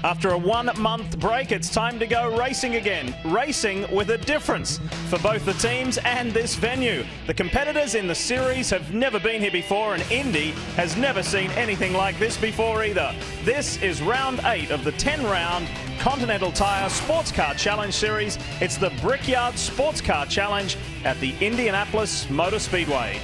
After a 1-month break, it's time to go racing again. Racing with a difference for both the teams and this venue. The competitors in the series have never been here before, and Indy has never seen anything like this before either. This is round 8 of the 10-round Continental Tire Sports Car Challenge Series. It's the Brickyard Sports Car Challenge at the Indianapolis Motor Speedway.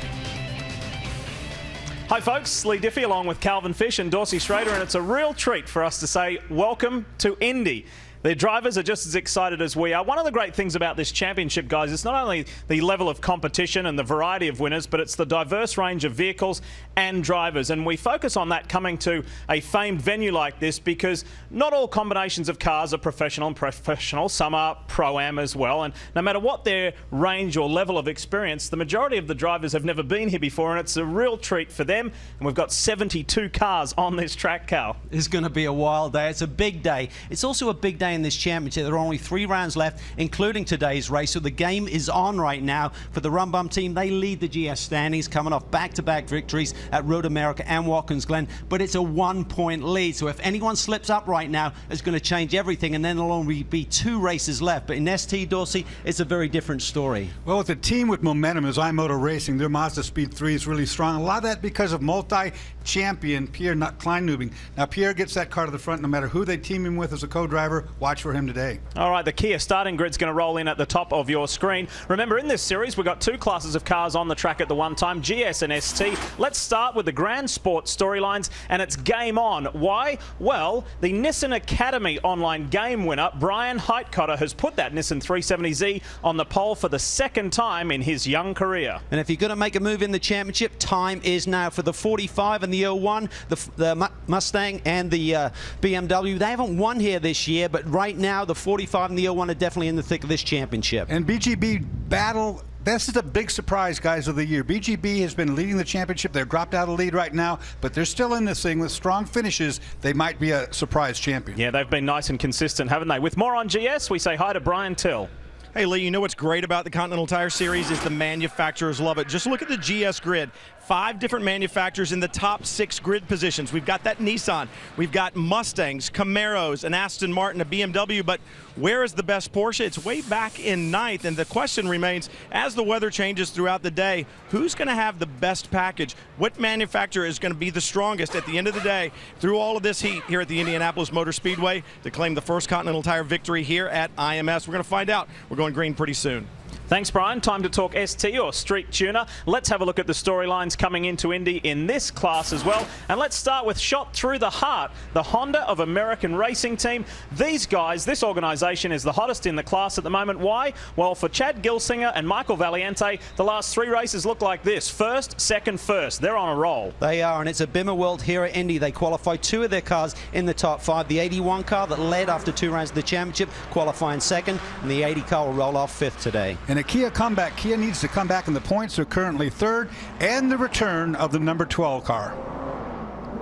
Hi folks, Lee Diffie along with Calvin Fish and Dorsey Schrader, and it's a real treat for us to say welcome to Indy. Their drivers are just as excited as we are. One of the great things about this championship, guys, is not only the level of competition and the variety of winners, but it's the diverse range of vehicles and drivers. And we focus on that coming to a famed venue like this because not all combinations of cars are professional and professional. Some are pro-am as well. And no matter what their range or level of experience, the majority of the drivers have never been here before, and it's a real treat for them. And we've got 72 cars on this track, Cal. It's going to be a wild day. It's a big day. It's also a big day in this championship. There are only 3 rounds left, including today's race, so the game is on right now for the Run Bum team. They lead the GS standings, coming off back-to-back victories at Road America and Watkins Glen, but it's a 1-point lead, so if anyone slips up right now, it's going to change everything, and then there'll only be 2 races left. But in ST, Dorsey, it's a very different story. Well, with a team with momentum as iMoto Racing, their Mazda Speed 3 is really strong. A lot of that because of multi-champion Pierre Kleinubing. Now, Pierre gets that car to the front no matter who they team him with as a co-driver. Watch for him today. All right, the Kia starting grid's going to roll in at the top of your screen. Remember, in this series, we've got 2 classes of cars on the track at the one time, GS and ST. Let's start with the Grand Sport storylines, and it's game on. Why? Well, the Nissan Academy online game winner, Brian Heitkotter, has put that Nissan 370Z on the pole for the 2nd time in his young career. And if you're going to make a move in the championship, time is now for the 45 and the 01, the Mustang and the BMW. They haven't won here this year, but right now the 45 and the 01 are definitely in the thick of this championship. And BGB battle. This is a big surprise, guys, of the year. BGB has been leading the championship. They're dropped out of the lead right now, but they're still in this thing with strong finishes. They might be a surprise champion. Yeah, they've been nice and consistent, haven't they? With more on GS, we say hi to Brian Till. Hey, Lee, you know what's great about the Continental Tire Series is the manufacturers love it. Just look at the GS grid. 5 different manufacturers in the top 6 grid positions. We've got that Nissan, we've got Mustangs, Camaros, an Aston Martin, a BMW, but where is the best Porsche? It's way back in 9th, and the question remains, as the weather changes throughout the day, who's going to have the best package? What manufacturer is going to be the strongest at the end of the day through all of this heat here at the Indianapolis Motor Speedway to claim the first Continental Tire victory here at IMS? We're going to find out. We're going green pretty soon. Thanks, Brian. Time to talk ST or Street Tuner. Let's have a look at the storylines coming into Indy in this class as well. And let's start with shot through the heart, the Honda of American Racing Team. These guys, this organization is the hottest in the class at the moment. Why? Well, for Chad Gilsinger and Michael Valiente, the last 3 races look like this. First, second, first. They're on a roll. They are, and it's a Bimmer World here at Indy. They qualify 2 of their cars in the top 5. The 81 car that led after 2 rounds of the championship, qualifying 2nd, and the 80 car will roll off 5th today. And a Kia comeback. Kia needs to come back in the points. They're currently 3rd, and the return of the number 12 car.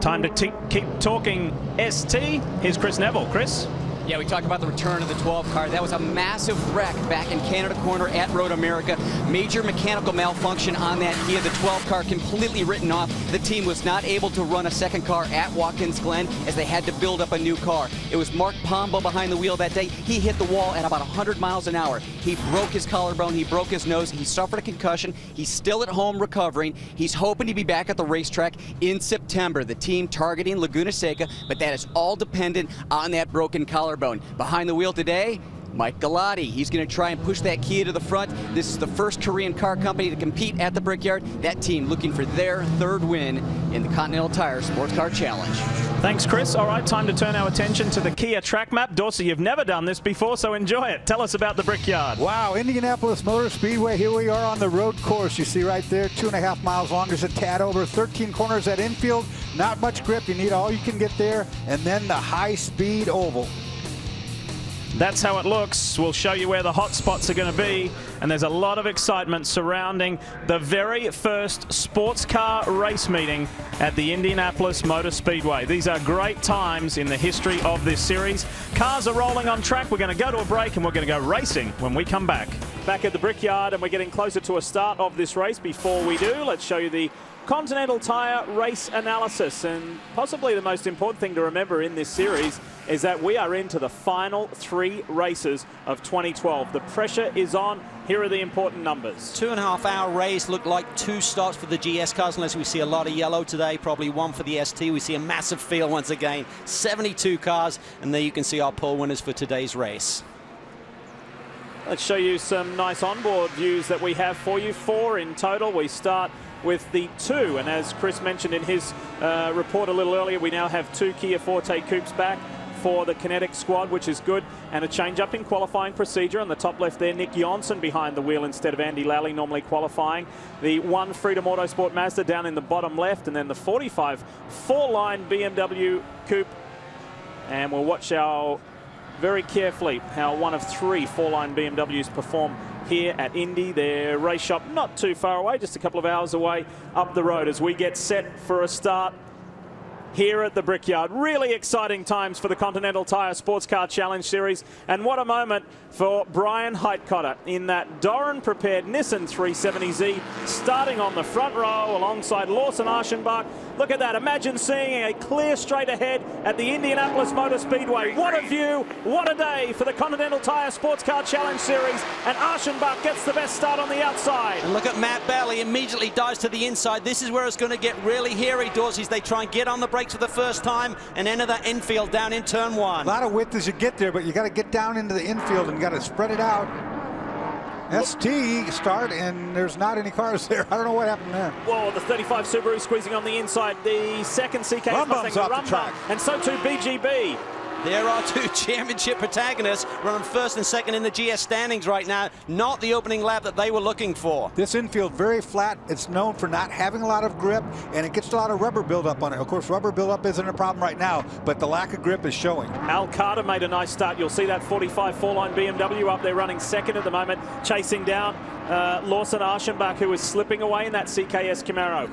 Time to keep talking ST. Here's Chris Neville. Chris? Yeah, we talked about the return of the 12 car. That was a massive wreck back in Canada Corner at Road America. Major mechanical malfunction on that Kia. The 12 car completely written off. The team was not able to run a 2nd car at Watkins Glen as they had to build up a new car. It was Mark Pombo behind the wheel that day. He hit the wall at about 100 miles an hour. He broke his collarbone. He broke his nose. He suffered a concussion. He's still at home recovering. He's hoping to be back at the racetrack in September. The team targeting Laguna Seca, but that is all dependent on that broken collarbone. Behind the wheel today, Mike Galati. He's going to try and push that Kia to the front. This is the first Korean car company to compete at the Brickyard. That team looking for their 3rd win in the Continental Tire Sports Car Challenge. Thanks, Chris. All right, time to turn our attention to the Kia track map. Dorsey, you've never done this before, so enjoy it. Tell us about the Brickyard. Wow, Indianapolis Motor Speedway. Here we are on the road course. You see right there, 2.5 miles long. There's a tad over 13 corners at infield. Not much grip. You need all you can get there. And then the high-speed oval. That's how it looks. We'll show you where the hot spots are going to be, and there's a lot of excitement surrounding the very first sports car race meeting at the Indianapolis Motor Speedway. These are great times in the history of this series. Cars are rolling on track. We're going to go to a break, and we're going to go racing when we come back. back at the Brickyard, and we're getting closer to a start of this race. Before we do, let's show you the Continental Tire race analysis. And possibly the most important thing to remember in this series is that we are into the final 3 races of 2012. The pressure is on. Here are the important numbers. 2.5-hour race. Looked like 2 stops for the GS cars, unless we see a lot of yellow today. Probably 1 for the ST. We see a massive field once again. 72 cars. And there you can see our pole winners for today's race. Let's show you some nice onboard views that we have for you. 4 in total. We start with the 2, and as Chris mentioned in his report a little earlier, we now have 2 Kia Forte coupes back for the Kinetic squad, which is good, and a change up in qualifying procedure. On the top left there, Nick Jonsson behind the wheel instead of Andy Lally normally qualifying. The 1 Freedom Autosport Mazda down in the bottom left, and then the 45 4-line BMW coupe. And we'll watch very carefully how 1 of 3 4-line BMWs perform here at Indy. Their race shop not too far away, just a couple of hours away up the road as we get set for a start here at the Brickyard. Really exciting times for the Continental Tire Sports Car Challenge Series, and what a moment for Brian Heitkotter in that Doran-prepared Nissan 370Z, starting on the front row alongside Lawson Aschenbach. Look at that. Imagine seeing a clear straight ahead at the Indianapolis Motor Speedway. What a view, what a day for the Continental Tire Sports Car Challenge Series, and Aschenbach gets the best start on the outside. And look at Matt Bell. He immediately dives to the inside. This is where it's going to get really hairy, Dorsey. They try and get on the brakes for the first time and enter that infield down in turn 1. A lot of width as you get there, but you got to get down into the infield and got to spread it out. ST start, and there's not any cars there. I don't know what happened there. Whoa, the 35 Subaru squeezing on the inside. The second CK Rumbum's off the track. And so too BGB. There are 2 championship protagonists running first and second in the GS standings right now. Not the opening lap that they were looking for. This infield very flat. It's known for not having a lot of grip, and it gets a lot of rubber buildup on it. Of course, rubber buildup isn't a problem right now, but the lack of grip is showing. Al Carter made a nice start. You'll see that 45 4-line BMW up there running second at the moment, chasing down Lawson Aschenbach, who is slipping away in that CKS Camaro.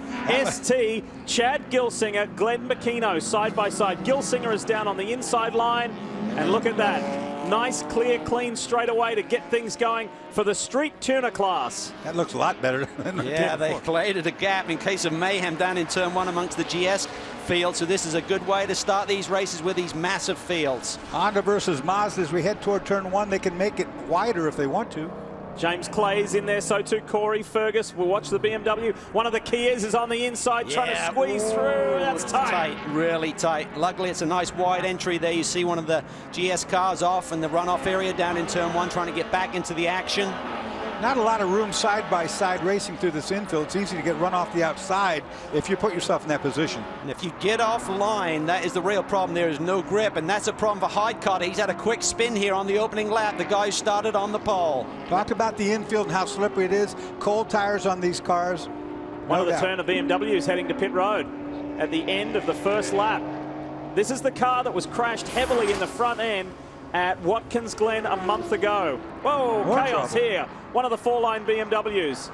ST, Chad Gilsinger, Glenn McKeno side by side. Gilsinger is down on the inside line, and look at that. Nice, clear, clean straightaway to get things going for the street tuner class. That looks a lot better than the Yeah, they created a gap in case of mayhem down in turn 1 amongst the GS field, so this is a good way to start these races with these massive fields. Honda versus Mazda. As we head toward turn 1, they can make it wider if they want to. James Clay's in there, so too Corey Fergus. We'll watch the BMW. One of the Kias is on the inside, trying to squeeze through. That's tight. Really tight. Luckily, it's a nice wide entry there. You see one of the GS cars off in the runoff area down in turn 1, trying to get back into the action. Not a lot of room side by side racing through this infield. It's easy to get run off the outside if you put yourself in that position. And if you get off line, that is the real problem. There is no grip, and that's a problem for Heitkotter. He's had a quick spin here on the opening lap. The guy started on the pole. Talk about the infield and how slippery it is. Cold tires on these cars. One of the turn of BMWs heading to pit road at the end of the first lap. This is the car that was crashed heavily in the front end at Watkins Glen a month ago. Whoa, chaos here. One of the 4-line BMWs.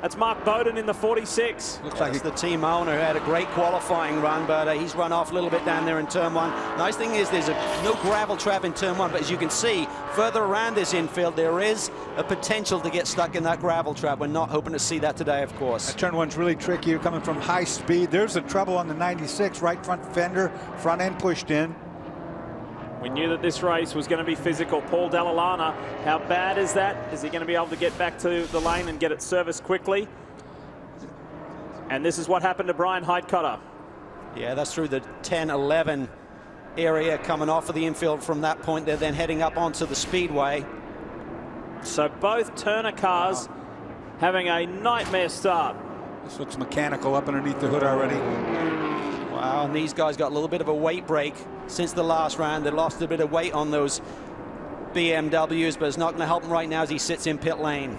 That's Mark Bowden in the 46. Looks like it's the team owner who had a great qualifying run, but he's run off a little bit down there in turn 1. Nice thing is there's no gravel trap in turn 1, but as you can see, further around this infield, there is a potential to get stuck in that gravel trap. We're not hoping to see that today, of course. Turn 1's really tricky. You're coming from high speed. There's the trouble on the 96, right front fender, front end pushed in. We knew that this race was going to be physical. Paul Dall'Anna, how bad is that? Is he going to be able to get back to the lane and get it serviced quickly? And this is what happened to Brian Heitkotter. Yeah, that's through the 10-11 area coming off of the infield from that point. They're then heading up onto the Speedway. So both Turner cars having a nightmare start. This looks mechanical up underneath the hood already. Wow, and these guys got a little bit of a weight break since the last round. They lost a bit of weight on those BMWs, but it's not going to help him right now as he sits in pit lane.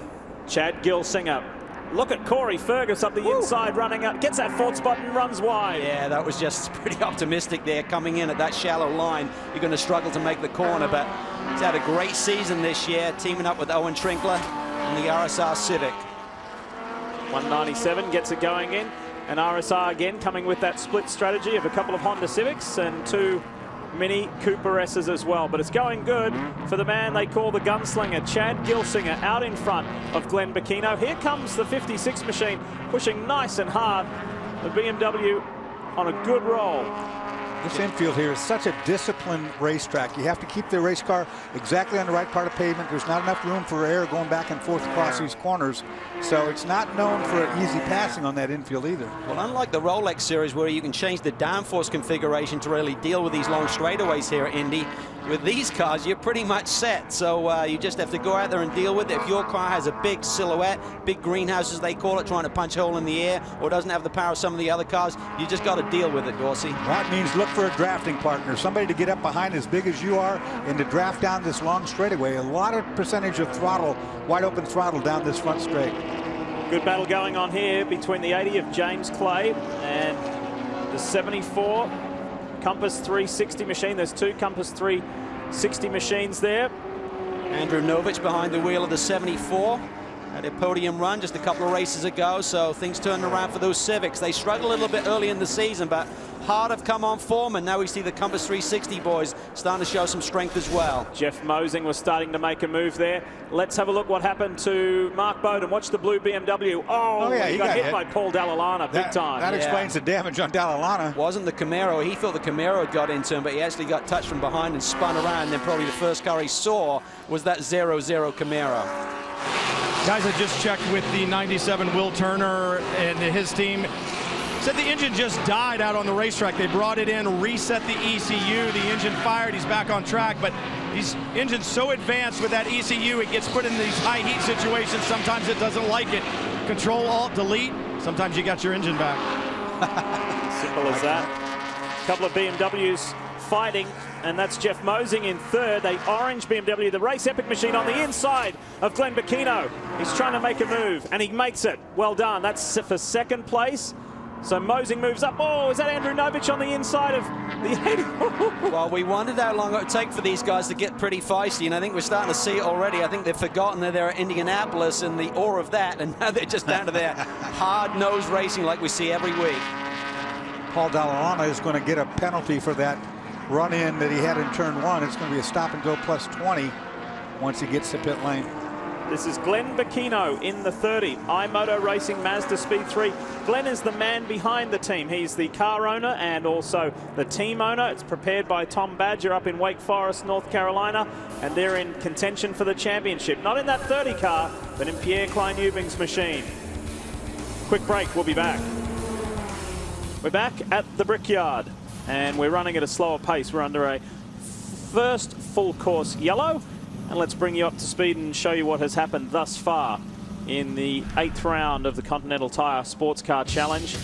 Chad Gilsinger. Look at Corey Fergus up the inside, running up, gets that 4th spot and runs wide. Yeah, that was just pretty optimistic there. Coming in at that shallow line, you're going to struggle to make the corner, but he's had a great season this year, teaming up with Owen Trinkler and the RSR Civic. 197 gets it going in. And RSR again coming with that split strategy of a couple of Honda Civics and 2 Mini Cooper S's as well, but it's going good for the man they call the gunslinger, Chad Gilsinger, out in front of Glenn Bacchino. Here comes the 56 machine, pushing nice and hard. The BMW on a good roll. This infield here is such a disciplined racetrack. You have to keep the race car exactly on the right part of pavement. There's not enough room for air going back and forth across these corners. So it's not known for easy passing on that infield either. Well, unlike the Rolex series where you can change the downforce configuration to really deal with these long straightaways here at Indy, with these cars, you're pretty much set. So you just have to go out there and deal with it. If your car has a big silhouette, big greenhouse as they call it, trying to punch a hole in the air, or doesn't have the power of some of the other cars, you just got to deal with it, Dorsey. That means look for a drafting partner, somebody to get up behind as big as you are and to draft down this long straightaway. A lot of percentage of throttle, wide open throttle down this front straight. Good battle going on here between the 80 of James Clay and the 74 Compass 360 machine. There's two Compass 360 machines there. Andrew Novich behind the wheel of the 74. Had a podium run just a couple of races ago, so things turned around for those Civics. They struggled a little bit early in the season, but hard have come on form, and now we see the Compass 360 boys starting to show some strength as well. Jeff Mosing was starting to make a move there. Let's have a look what happened to Mark Bowden. Watch the blue BMW. Oh yeah, he got hit by Paul Dall'Anna big time. That explains the damage on Dall'Anna. Wasn't the Camaro. He thought the Camaro had got into him, but he actually got touched from behind and spun around. And then probably the first car he saw was that 0-0 Camaro. Guys, I just checked with the 97 Will Turner and his team. Said the engine just died out on the racetrack. They brought it in, reset the ECU. The engine fired. He's back on track. But these engines so advanced with that ECU, it gets put in these high heat situations. Sometimes it doesn't like it. Control, Alt, Delete. Sometimes you got your engine back. Simple as that. A couple of BMWs fighting, and that's Jeff Mosing in third. The orange BMW, the Race Epic machine on the inside of Glenn Bacchino. He's trying to make a move, and he makes it. Well done. That's for second place. So Mosing moves up. Oh, is that Andrew Novich on the inside of the 80? Well, we wondered how long it would take for these guys to get pretty feisty, and I think we're starting to see it already. I think they've forgotten that they're at Indianapolis and the awe of that, and now they're just down to their hard-nosed racing like we see every week. Paul Dall'Anna is going to get a penalty for that run-in that he had in turn one. It's going to be a stop-and-go plus 20 once he gets to pit lane. This is Glenn Bacchino in the 30. iMoto Racing Mazda Speed 3. Glenn is the man behind the team. He's the car owner and also the team owner. It's prepared by Tom Badger up in Wake Forest, North Carolina, and they're in contention for the championship. Not in that 30 car, but in Pierre Klein-Ubing's machine. Quick break, we'll be back. We're back at the Brickyard, and we're running at a slower pace. We're under a first full course yellow. And let's bring you up to speed and show you what has happened thus far in the 8th round of the Continental Tire Sports Car Challenge.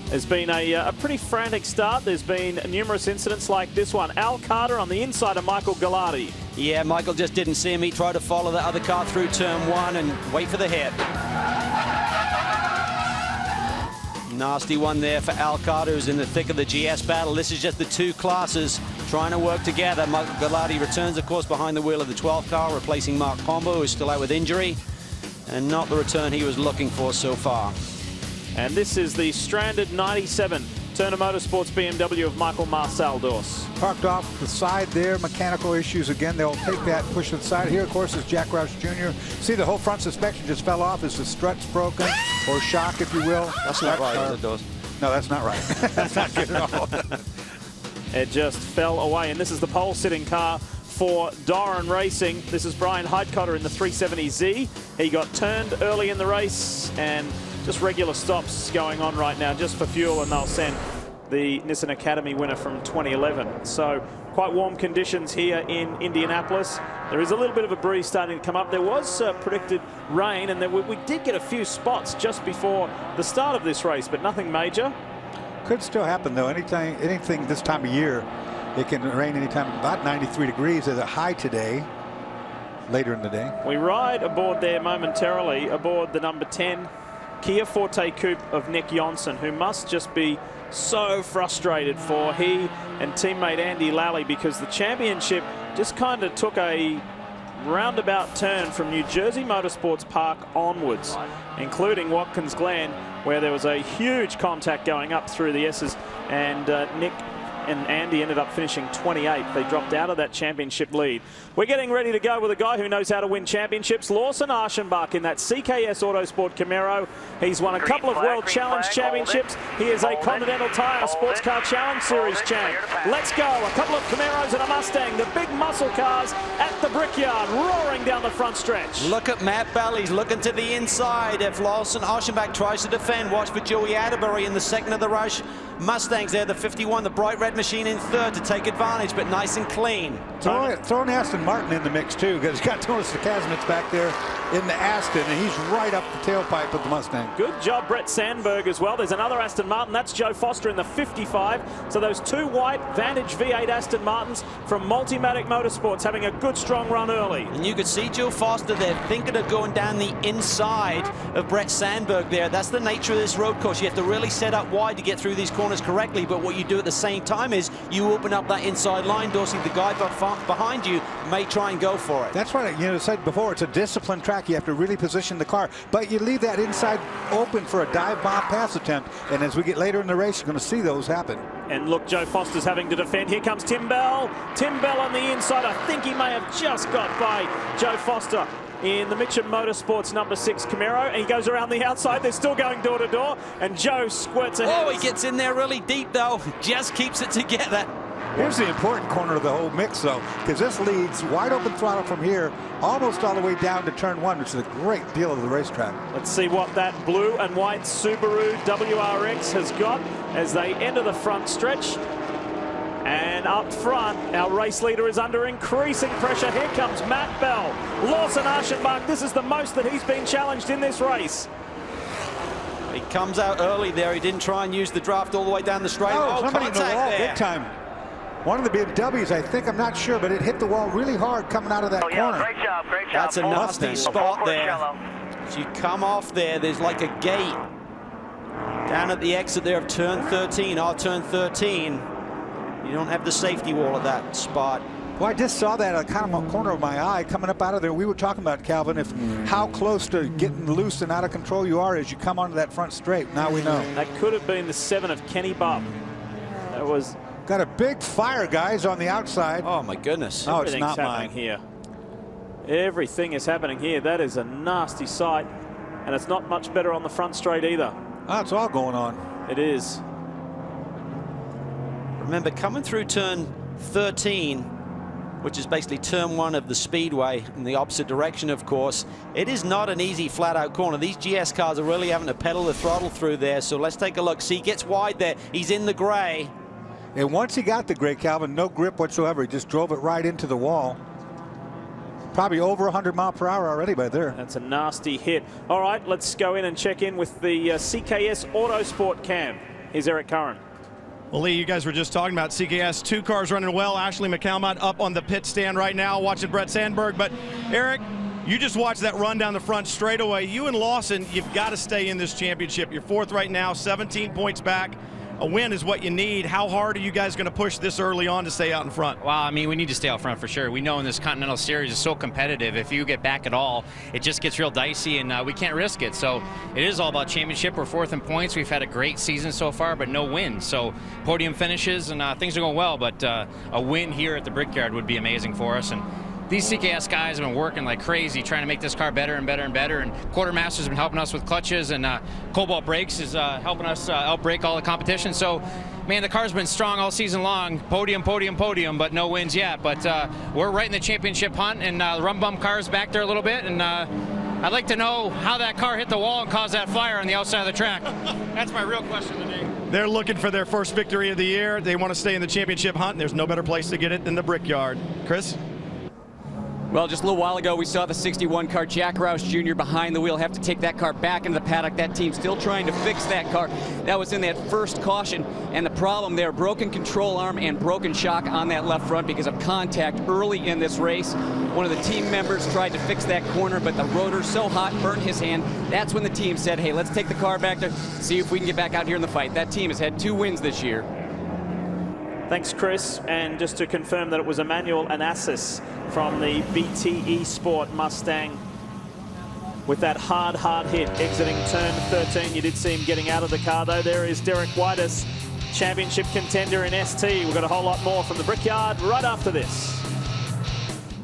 There's been a pretty frantic start. There's been numerous incidents like this one. Al Carter on the inside of Michael Gallardi. Yeah, Michael just didn't see him. He tried to follow the other car through turn one and wait for the hit. Nasty one there for Al Carter, who's in the thick of the GS battle. This is just the two classes trying to work together. Michael Gallardi returns, of course, behind the wheel of the 12 car, replacing Mark Pombo, who's still out with injury, and not the return he was looking for so far. And this is the stranded 97 Turner Motorsports BMW of Michael Marcel Dorse. Parked off the side there, mechanical issues again. They'll take that, push to the side. Here, of course, is Jack Roush Jr. See, the whole front suspension just fell off as the strut's broken, or shock, if you will. That's not right, is it, Dorse? No, that's not right. That's not good at all. It just fell away, and this is the pole-sitting car for Doran Racing. This is Brian Heidkotter in the 370Z. He got turned early in the race, and just regular stops going on right now just for fuel, and they'll send the Nissan Academy winner from 2011. So quite warm conditions here in Indianapolis. There is a little bit of a breeze starting to come up. There was predicted rain, and we did get a few spots just before the start of this race, but nothing major. Could still happen, though. Anything this time of year, it can rain anytime. About 93 degrees is a high today, later in the day. We ride aboard there momentarily, aboard the number 10 Kia Forte Coupe of Nick Johnson, who must just be so frustrated for he and teammate Andy Lally, because the championship just kind of took a roundabout turn from New Jersey Motorsports Park onwards, including Watkins Glen, where there was a huge contact going up through the S's, and Nick and Andy ended up finishing 28th. They dropped out of that championship lead. We're getting ready to go with a guy who knows how to win championships, Lawson Aschenbach in that CKS Autosport Camaro. He's won a couple of World Challenge Championships. He is a Continental Tire Sports Car Challenge Series champ. Let's go. A couple of Camaros and a Mustang. The big muscle cars at the Brickyard, roaring down the front stretch. Look at Matt Bell. He's looking to the inside. If Lawson Aschenbach tries to defend, watch for Joey Atterbury in the second of the rush. Mustangs there, the 51, the bright red machine in third to take advantage, but nice and clean. Throwing Aston Martin in the mix too, because he's got Tonis Kasnitz back there in the Aston, and he's right up the tailpipe of the Mustang. Good job, Brett Sandberg, as well. There's another Aston Martin. That's Joe Foster in the 55. So those two white Vantage V8 Aston Martins from Multimatic Motorsports having a good, strong run early. And you could see Joe Foster there thinking of going down the inside of Brett Sandberg there. That's the nature of this road course. You have to really set up wide to get through these corners correctly, but what you do at the same time is you open up that inside line, Dorsey. The guy behind you may try and go for it. That's right. You know, said before, it's a disciplined track. You have to really position the car, but you leave that inside open for a dive bomb pass attempt, and as we get later in the race, you're going to see those happen. And look, Joe Foster's having to defend. Here comes Tim Bell. Tim Bell on the inside. I think he may have just got by Joe Foster in the Mitcham Motorsports number 6 Camaro, and he goes around the outside. They're still going door to door, and Joe squirts ahead. Oh, he gets in there really deep though. Just keeps it together. Here's the important corner of the whole mix, though, because this leads wide open throttle from here almost all the way down to turn 1, which is a great deal of the racetrack. Let's see what that blue and white Subaru WRX has got as they enter the front stretch. And up front, our race leader is under increasing pressure. Here comes Matt Bell. Lawson Aschenbach, this is the most that he's been challenged in this race. He comes out early there. He didn't try and use the draft all the way down the straight. Oh, somebody in the wall, there. big time. One of the BMWs, I think, I'm not sure, but it hit the wall really hard coming out of that corner. Great job, great job. That's a nasty Mustang. spot there. As you come off there, there's like a gate down at the exit there of turn 13, our turn 13. You don't have the safety wall at that spot. Well, I just saw that kind of a corner of my eye coming up out of there. We were talking about, Calvin, if how close to getting loose and out of control you are as you come onto that front straight. Now we know. That could have been the 7 of Kenny Bubb. That was... Got a big fire, guys, on the outside. Oh, my goodness. Oh, it's not happening mine. Here. Everything is happening here. That is a nasty sight, and it's not much better on the front straight either. Oh, it's all going on. It is. Remember, coming through turn 13, which is basically turn 1 of the Speedway in the opposite direction, of course, it is not an easy flat-out corner. These GS cars are really having to pedal the throttle through there, so let's take a look. See, he gets wide there. He's in the gray. And once he got the gray, Calvin, no grip whatsoever. He just drove it right into the wall. Probably over 100 miles per hour already by there. That's a nasty hit. All right, let's go in and check in with the CKS Autosport cam. Here's Eric Curran. Well, Lee, you guys were just talking about CKS. 2 cars running well. Ashley McCalmont up on the pit stand right now watching Brett Sandberg. But, Eric, you just watched that run down the front straightaway. You and Lawson, you've got to stay in this championship. You're 4th right now, 17 points back. A win is what you need. How hard are you guys going to push this early on to stay out in front? Well, I mean, we need to stay out front for sure. We know in this Continental Series is so competitive. If you get back at all, it just gets real dicey, and we can't risk it. So it is all about championship. We're 4th in points. We've had a great season so far, but no wins. So podium finishes, and things are going well. But a win here at the Brickyard would be amazing for us. And these CKS guys have been working like crazy trying to make this car better and better and better, and Quartermaster's been helping us with clutches, and Cobalt Brakes is helping us outbrake all the competition. So, man, the car's been strong all season long. Podium, podium, podium, but no wins yet. But we're right in the championship hunt, and the Rum Bum car's back there a little bit, and I'd like to know how that car hit the wall and caused that fire on the outside of the track. That's my real question today. They're looking for their first victory of the year. They want to stay in the championship hunt, and there's no better place to get it than the Brickyard. Chris? Well, just a little while ago, we saw the 61 car, Jack Roush Jr. behind the wheel, have to take that car back into the paddock. That team still trying to fix that car. That was in that first caution, and the problem there, broken control arm and broken shock on that left front because of contact early in this race. One of the team members tried to fix that corner, but the rotor's so hot, burnt his hand. That's when the team said, hey, let's take the car back there, see if we can get back out here in the fight. That team has had 2 wins this year. Thanks, Chris. And just to confirm that it was Emmanuel Anassis from the BTE Sport Mustang with that hard hit exiting turn 13. You did see him getting out of the car, though. There is Derek Whitus championship contender in ST. We've got a whole lot more from the Brickyard right after this.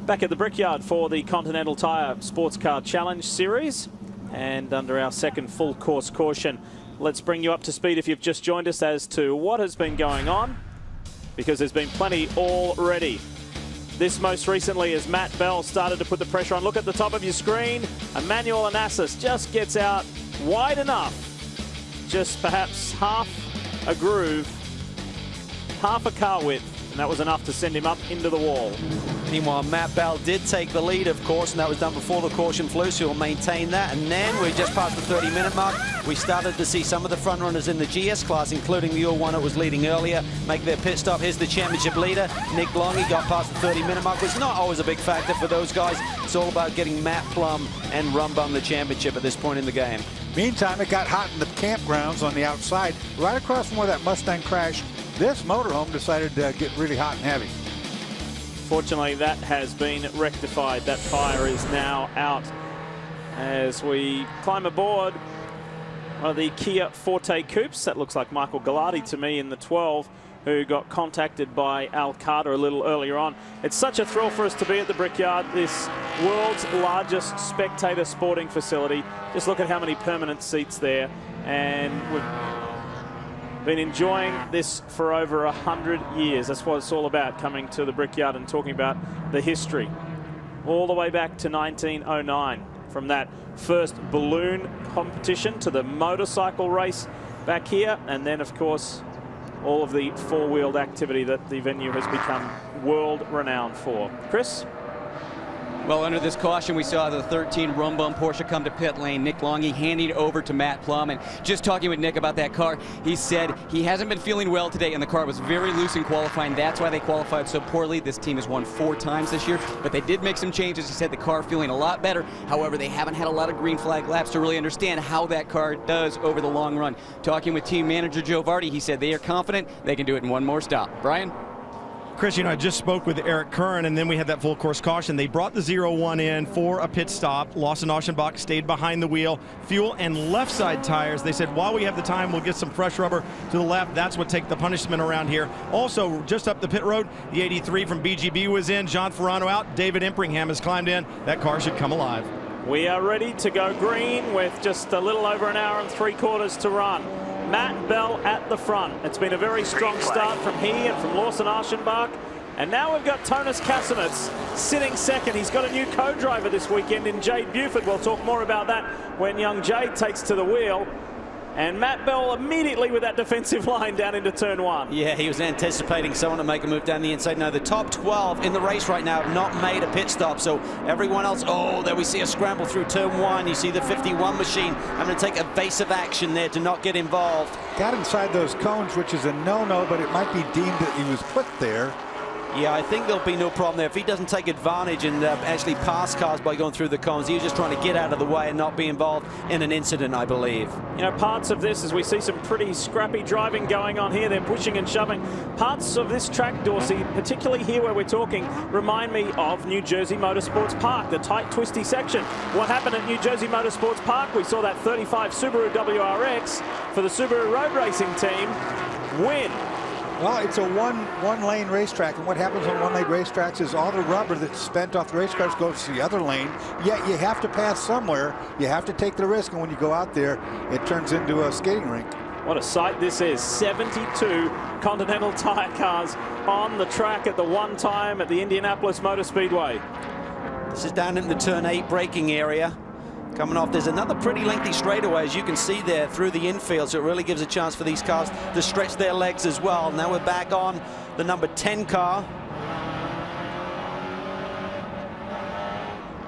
Back at the Brickyard for the Continental Tire Sports Car Challenge Series. And under our second full course caution, let's bring you up to speed if you've just joined us as to what has been going on, because there's been plenty already. This most recently as Matt Bell started to put the pressure on. Look at the top of your screen. Emmanuel Onassis just gets out wide enough. Just perhaps half a groove, half a car width, and that was enough to send him up into the wall. Meanwhile, Matt Bell did take the lead, of course, and that was done before the caution flew, so he'll maintain that. And then we're just past the 30-minute mark. We started to see some of the front runners in the GS class, including the one that was leading earlier, make their pit stop. Here's the championship leader, Nick Longy, got past the 30-minute mark. It's not always a big factor for those guys. It's all about getting Matt Plum and Rumbum the championship at this point in the game. Meantime, it got hot in the campgrounds on the outside, right across from where that Mustang crashed. This motorhome decided to get really hot and heavy. Fortunately, that has been rectified. That fire is now out as we climb aboard one of the Kia Forte coupes. That looks like Michael Gallardi to me in the 12, who got contacted by Al Carter a little earlier on. It's such a thrill for us to be at the Brickyard, this world's largest spectator sporting facility. Just look at how many permanent seats there, and we've been enjoying this for over 100 years. That's what it's all about, coming to the Brickyard and talking about the history. All the way back to 1909, from that first balloon competition to the motorcycle race back here, and then of course all of the four-wheeled activity that the venue has become world-renowned for. Chris? Well, under this caution, we saw the 13 Rumbum Porsche come to pit lane. Nick Longy handing over to Matt Plum. And just talking with Nick about that car, he said he hasn't been feeling well today, and the car was very loose in qualifying. That's why they qualified so poorly. This team has won 4 times this year, but they did make some changes. He said the car feeling a lot better. However, they haven't had a lot of green flag laps to really understand how that car does over the long run. Talking with team manager Joe Vardy, he said they are confident they can do it in one more stop. Brian? Chris, you know, I just spoke with Eric Curran, and then we had that full course caution. They brought the 0-1 in for a pit stop. Lawson Aschenbach stayed behind the wheel. Fuel and left side tires. They said, while we have the time, we'll get some fresh rubber to the left. That's what take the punishment around here. Also, just up the pit road, the 83 from BGB was in. John Ferrano out. David Impringham has climbed in. That car should come alive. We are ready to go green with just a little over an hour and 3/4 to run. Matt Bell at the front. It's been a very strong start from he and from Lawson Aschenbach. And now we've got Tonis Kasemets sitting second. He's got a new co-driver this weekend in Jade Buford. We'll talk more about that when young Jade takes to the wheel. And Matt Bell immediately with that defensive line down into turn 1. Yeah, he was anticipating someone to make a move down the inside. Now, the top 12 in the race right now have not made a pit stop, so everyone else, oh, there we see a scramble through turn 1. You see the 51 machine. I'm going to take evasive action there to not get involved. Got inside those cones, which is a no-no, but it might be deemed that he was put there. Yeah, I think there'll be no problem there. If he doesn't take advantage and actually pass cars by going through the cones, he was just trying to get out of the way and not be involved in an incident, I believe. You know, parts of this, as we see some pretty scrappy driving going on here, they're pushing and shoving. Parts of this track, Dorsey, particularly here where we're talking, remind me of New Jersey Motorsports Park, the tight, twisty section. What happened at New Jersey Motorsports Park? We saw that 35 Subaru WRX for the Subaru Road Racing team win. Well, it's a one-lane racetrack, and what happens on one-lane racetracks is all the rubber that's spent off the race cars goes to the other lane, yet you have to pass somewhere. You have to take the risk, and when you go out there, it turns into a skating rink. What a sight this is. 72 Continental Tire cars on the track at the one time at the Indianapolis Motor Speedway. This is down in the turn 8 braking area. Coming off, there's another pretty lengthy straightaway, as you can see there, through the infield, so it really gives a chance for these cars to stretch their legs as well. Now we're back on the number 10 car.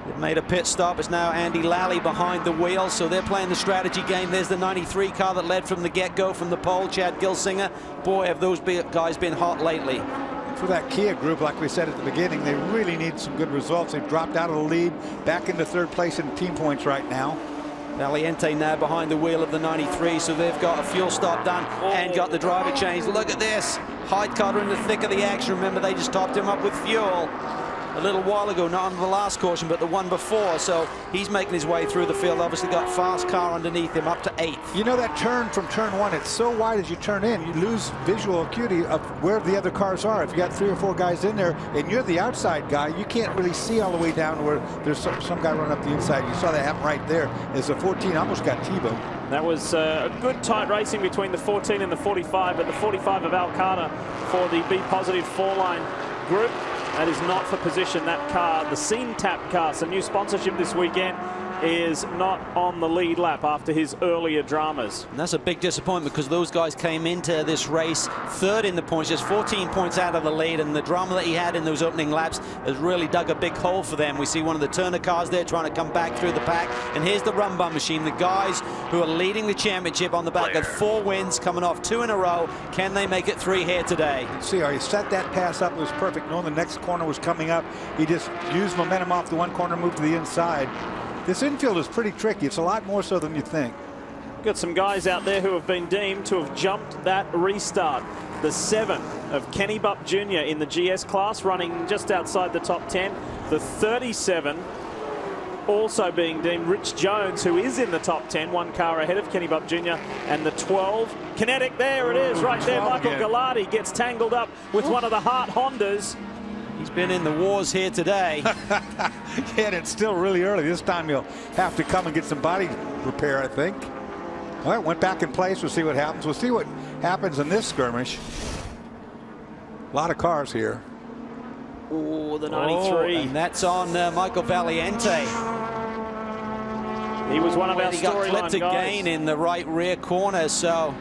They've made a pit stop. It's now Andy Lally behind the wheel, so they're playing the strategy game. There's the 93 car that led from the get-go from the pole, Chad Gilsinger. Boy, have those guys been hot lately. For that Kia group, like we said at the beginning, they really need some good results. They've dropped out of the lead, back into 3rd place in team points right now. Valiente now behind the wheel of the 93, so they've got a fuel stop done and got the driver changed. Look at this. Hyde Carter in the thick of the action. Remember, they just topped him up with fuel. a little while ago, not on the last caution, but the one before. So he's making his way through the field. Obviously got fast car underneath him up to 8th. You know that turn from turn 1, it's so wide as you turn in, you lose visual acuity of where the other cars are. If you got 3 or 4 guys in there and you're the outside guy, you can't really see all the way down to where there's some guy running up the inside. You saw that happen right there as the 14 almost got T-boned. That was a good tight racing between the 14 and the 45, but the 45 of Alcana for the B positive 4-line group. That is not for position. That car, the Scene Tap car, some new sponsorship this weekend, is not on the lead lap after his earlier dramas. And that's a big disappointment because those guys came into this race 3rd in the points, just 14 points out of the lead, and the drama that he had in those opening laps has really dug a big hole for them. We see one of the Turner cars there trying to come back through the pack, and here's the Run Bum machine, the guys who are leading the championship on the back of 4 wins, coming off 2 in a row. Can they make it 3 here today? See how he set that pass up, it was perfect. Knowing the next corner was coming up, he just used momentum off the one corner, moved to the inside. This infield is pretty tricky. It's a lot more so than you think. Got some guys out there who have been deemed to have jumped that restart. The 7 of Kenny Bupp Jr. in the GS class, running just outside the top 10. The 37 also being deemed Rich Jones, who is in the top 10, 1 car ahead of Kenny Bupp Jr. And the 12, Kinetic, there it is, right there. Michael Gallardi gets tangled up with one of the Hart Hondas. He's been in the wars here today. Yeah, and it's still really early. This time he'll have to come and get some body repair, I think. All right, went back in place. We'll see what happens. We'll see what happens in this skirmish. A lot of cars here. Oh, the 93. Oh, and that's on Michael Valiente. He was one of our He got clipped storyline guys. again in the right rear corner, so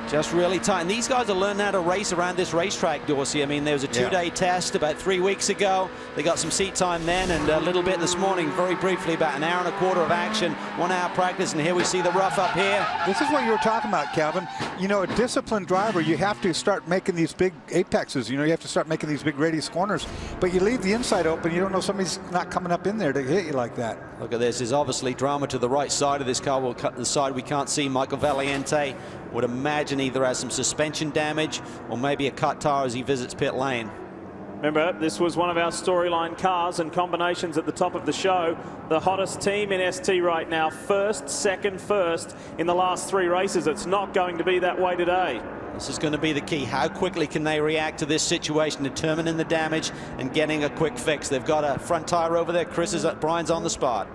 just really tight. And these guys are learning how to race around this racetrack, Dorsey. I mean, there was a 2-day test about 3 weeks ago. They got some seat time then, and a little bit this morning, very briefly, about an hour and a quarter of action, 1 hour practice, and here we see the rough up here. This is what you were talking about, Calvin. You know, a disciplined driver, you have to start making these big apexes. You know, you have to start making these big radius corners. But you leave the inside open, you don't know somebody's not coming up in there to hit you like that. Look at this. There's obviously drama to the right side of this car. We'll cut the side we can't see. Michael Valiente would imagine either has some suspension damage or maybe a cut tire as he visits pit lane. Remember, this was one of our storyline cars and combinations at the top of the show. The hottest team in ST right now, first, second, first in the last 3 races. It's not going to be that way today. This is going to be the key. How quickly can they react to this situation, determining the damage and getting a quick fix? They've got a front tire over there. Brian's on the spot.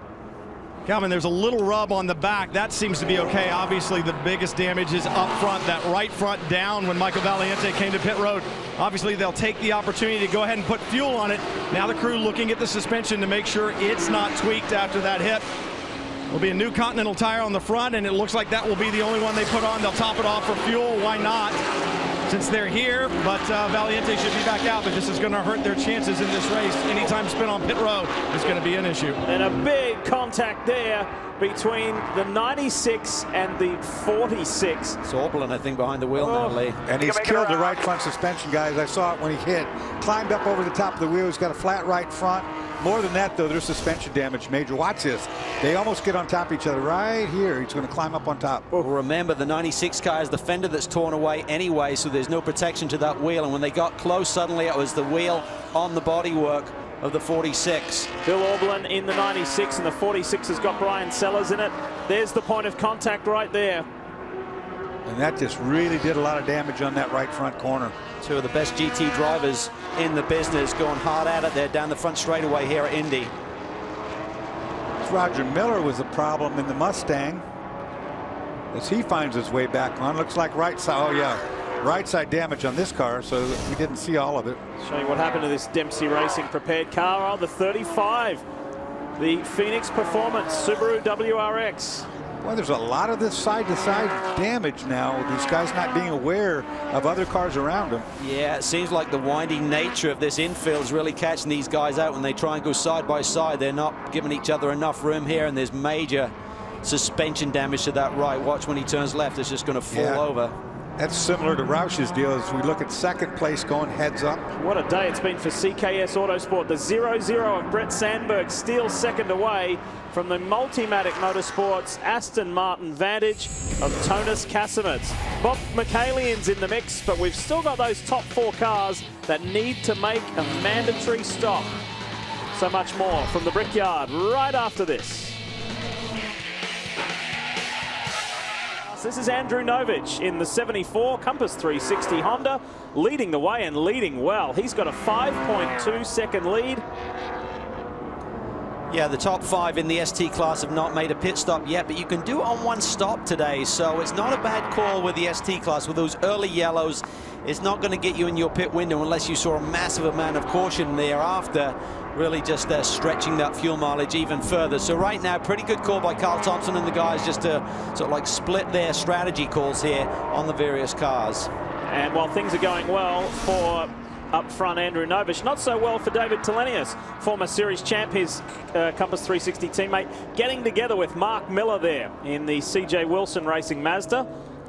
Calvin, there's a little rub on the back. That seems to be okay. Obviously, the biggest damage is up front, that right front down when Michael Valiente came to pit road. Obviously, they'll take the opportunity to go ahead and put fuel on it. Now the crew looking at the suspension to make sure it's not tweaked after that hit. There'll be a new Continental tire on the front, and it looks like that will be the only one they put on. They'll top it off for fuel. Why not? Since they're here, but Valiente should be back out, but this is going to hurt their chances in this race. Anytime spent on pit road is going to be an issue. And a big contact there between the 96 and the 46. It's Orblin, I think, behind the wheel now, Lee. And he's killed the right front suspension, guys. I saw it when he hit. Climbed up over the top of the wheel. He's got a flat right front. More than that, though, there's suspension damage major. Watch this. They almost get on top of each other right here. He's going to climb up on top. Well, remember, the 96 car is the fender that's torn away anyway, so there's no protection to that wheel. And when they got close, suddenly it was the wheel on the bodywork of the 46. Bill Orblin in the 96, and the 46 has got Brian Sellers in it. There's the point of contact right there. And that just really did a lot of damage on that right front corner. Two of the best GT drivers in the business going hard at it there down the front straightaway here at Indy. Roger Miller was the problem in the Mustang as he finds his way back on. Looks like right side. Oh yeah, right side damage on this car, so we didn't see all of it. Show you what happened to this Dempsey Racing prepared car. Oh, the 35, the Phoenix Performance Subaru WRX. Well, there's a lot of this side-to-side damage now. These guys not being aware of other cars around them. Yeah, it seems like the winding nature of this infield is really catching these guys out when they try and go side by side. They're not giving each other enough room here, and there's major suspension damage to that right. Watch when he turns left, it's just going to fall over. That's similar to Roush's deal as we look at second place going heads up. What a day it's been for CKS Autosport. The 0-0 of Brett Sandberg steals second away from the Multimatic Motorsports Aston Martin Vantage of Tonis Kasemets. Bob Michaelian's in the mix, but we've still got those top 4 cars that need to make a mandatory stop. So much more from the Brickyard right after this. This is Andrew Novich in the 74 Compass 360 Honda, leading the way and leading well. He's got a 5.2 second lead. Yeah, the top 5 in the ST class have not made a pit stop yet, but you can do it on one stop today, so it's not a bad call with the ST class. With those early yellows, it's not going to get you in your pit window unless you saw a massive amount of caution thereafter, really just stretching that fuel mileage even further. So right now, pretty good call by Carl Thompson and the guys just to sort of like split their strategy calls here on the various cars. And while things are going well for up front Andrew Novich, not so well for David Telenius, former series champ, his Compass 360 teammate, getting together with Mark Miller there in the CJ Wilson Racing Mazda.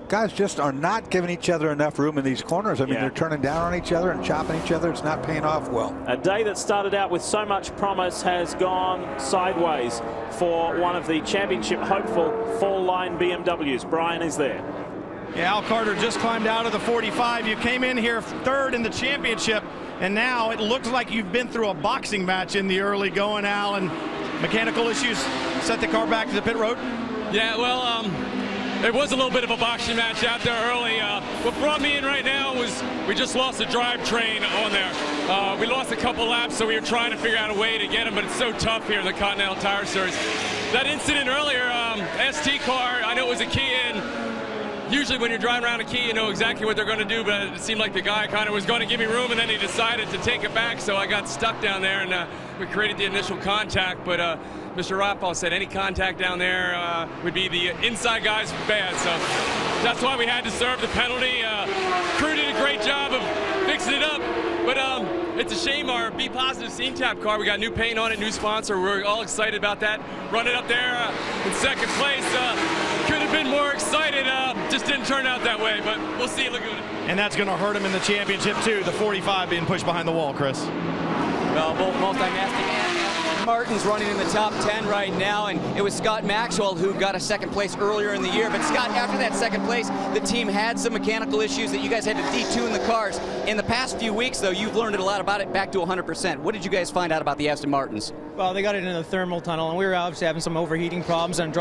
Guys just are not giving each other enough room in these corners. I mean, they're turning down on each other and chopping each other. It's not paying off well. A day that started out with so much promise has gone sideways for one of the championship hopeful fall line BMWs. Brian is there. Yeah, Al Carter just climbed out of the 45. You came in here third in the championship, and now it looks like you've been through a boxing match in the early going, Al, and mechanical issues set the car back to the pit road? Yeah, well, it was a little bit of a boxing match out there early. What brought me in right now was we just lost a drivetrain on there. We lost a couple laps, so we were trying to figure out a way to get him, but it's so tough here in the Continental Tire Series. That incident earlier, ST car, I know it was a key in. Usually when you're driving around a key, you know exactly what they're going to do, but it seemed like the guy kind of was going to give me room, and then he decided to take it back, so I got stuck down there, and we created the initial contact, but Mr. Rothball said any contact down there would be the inside guys bad, so that's why we had to serve the penalty. Crew did a great job of fixing it up, but it's a shame our Be Positive Scene Tap car, we got new paint on it, new sponsor, we're all excited about that. Running up there in second place, could have been more excited, just didn't turn out that way, but we'll see. Look at it. And that's going to hurt him in the championship too, the 45 being pushed behind the wall, Chris. Well, both multi-mastic and Martin's running in the top 10 right now, and it was Scott Maxwell who got a second place earlier in the year. But Scott, after that second place, the team had some mechanical issues that you guys had to detune the cars. In the past few weeks, though, you've learned a lot about it, back to 100%. What did you guys find out about the Aston Martins? Well, they got it in the thermal tunnel, and we were obviously having some overheating problems and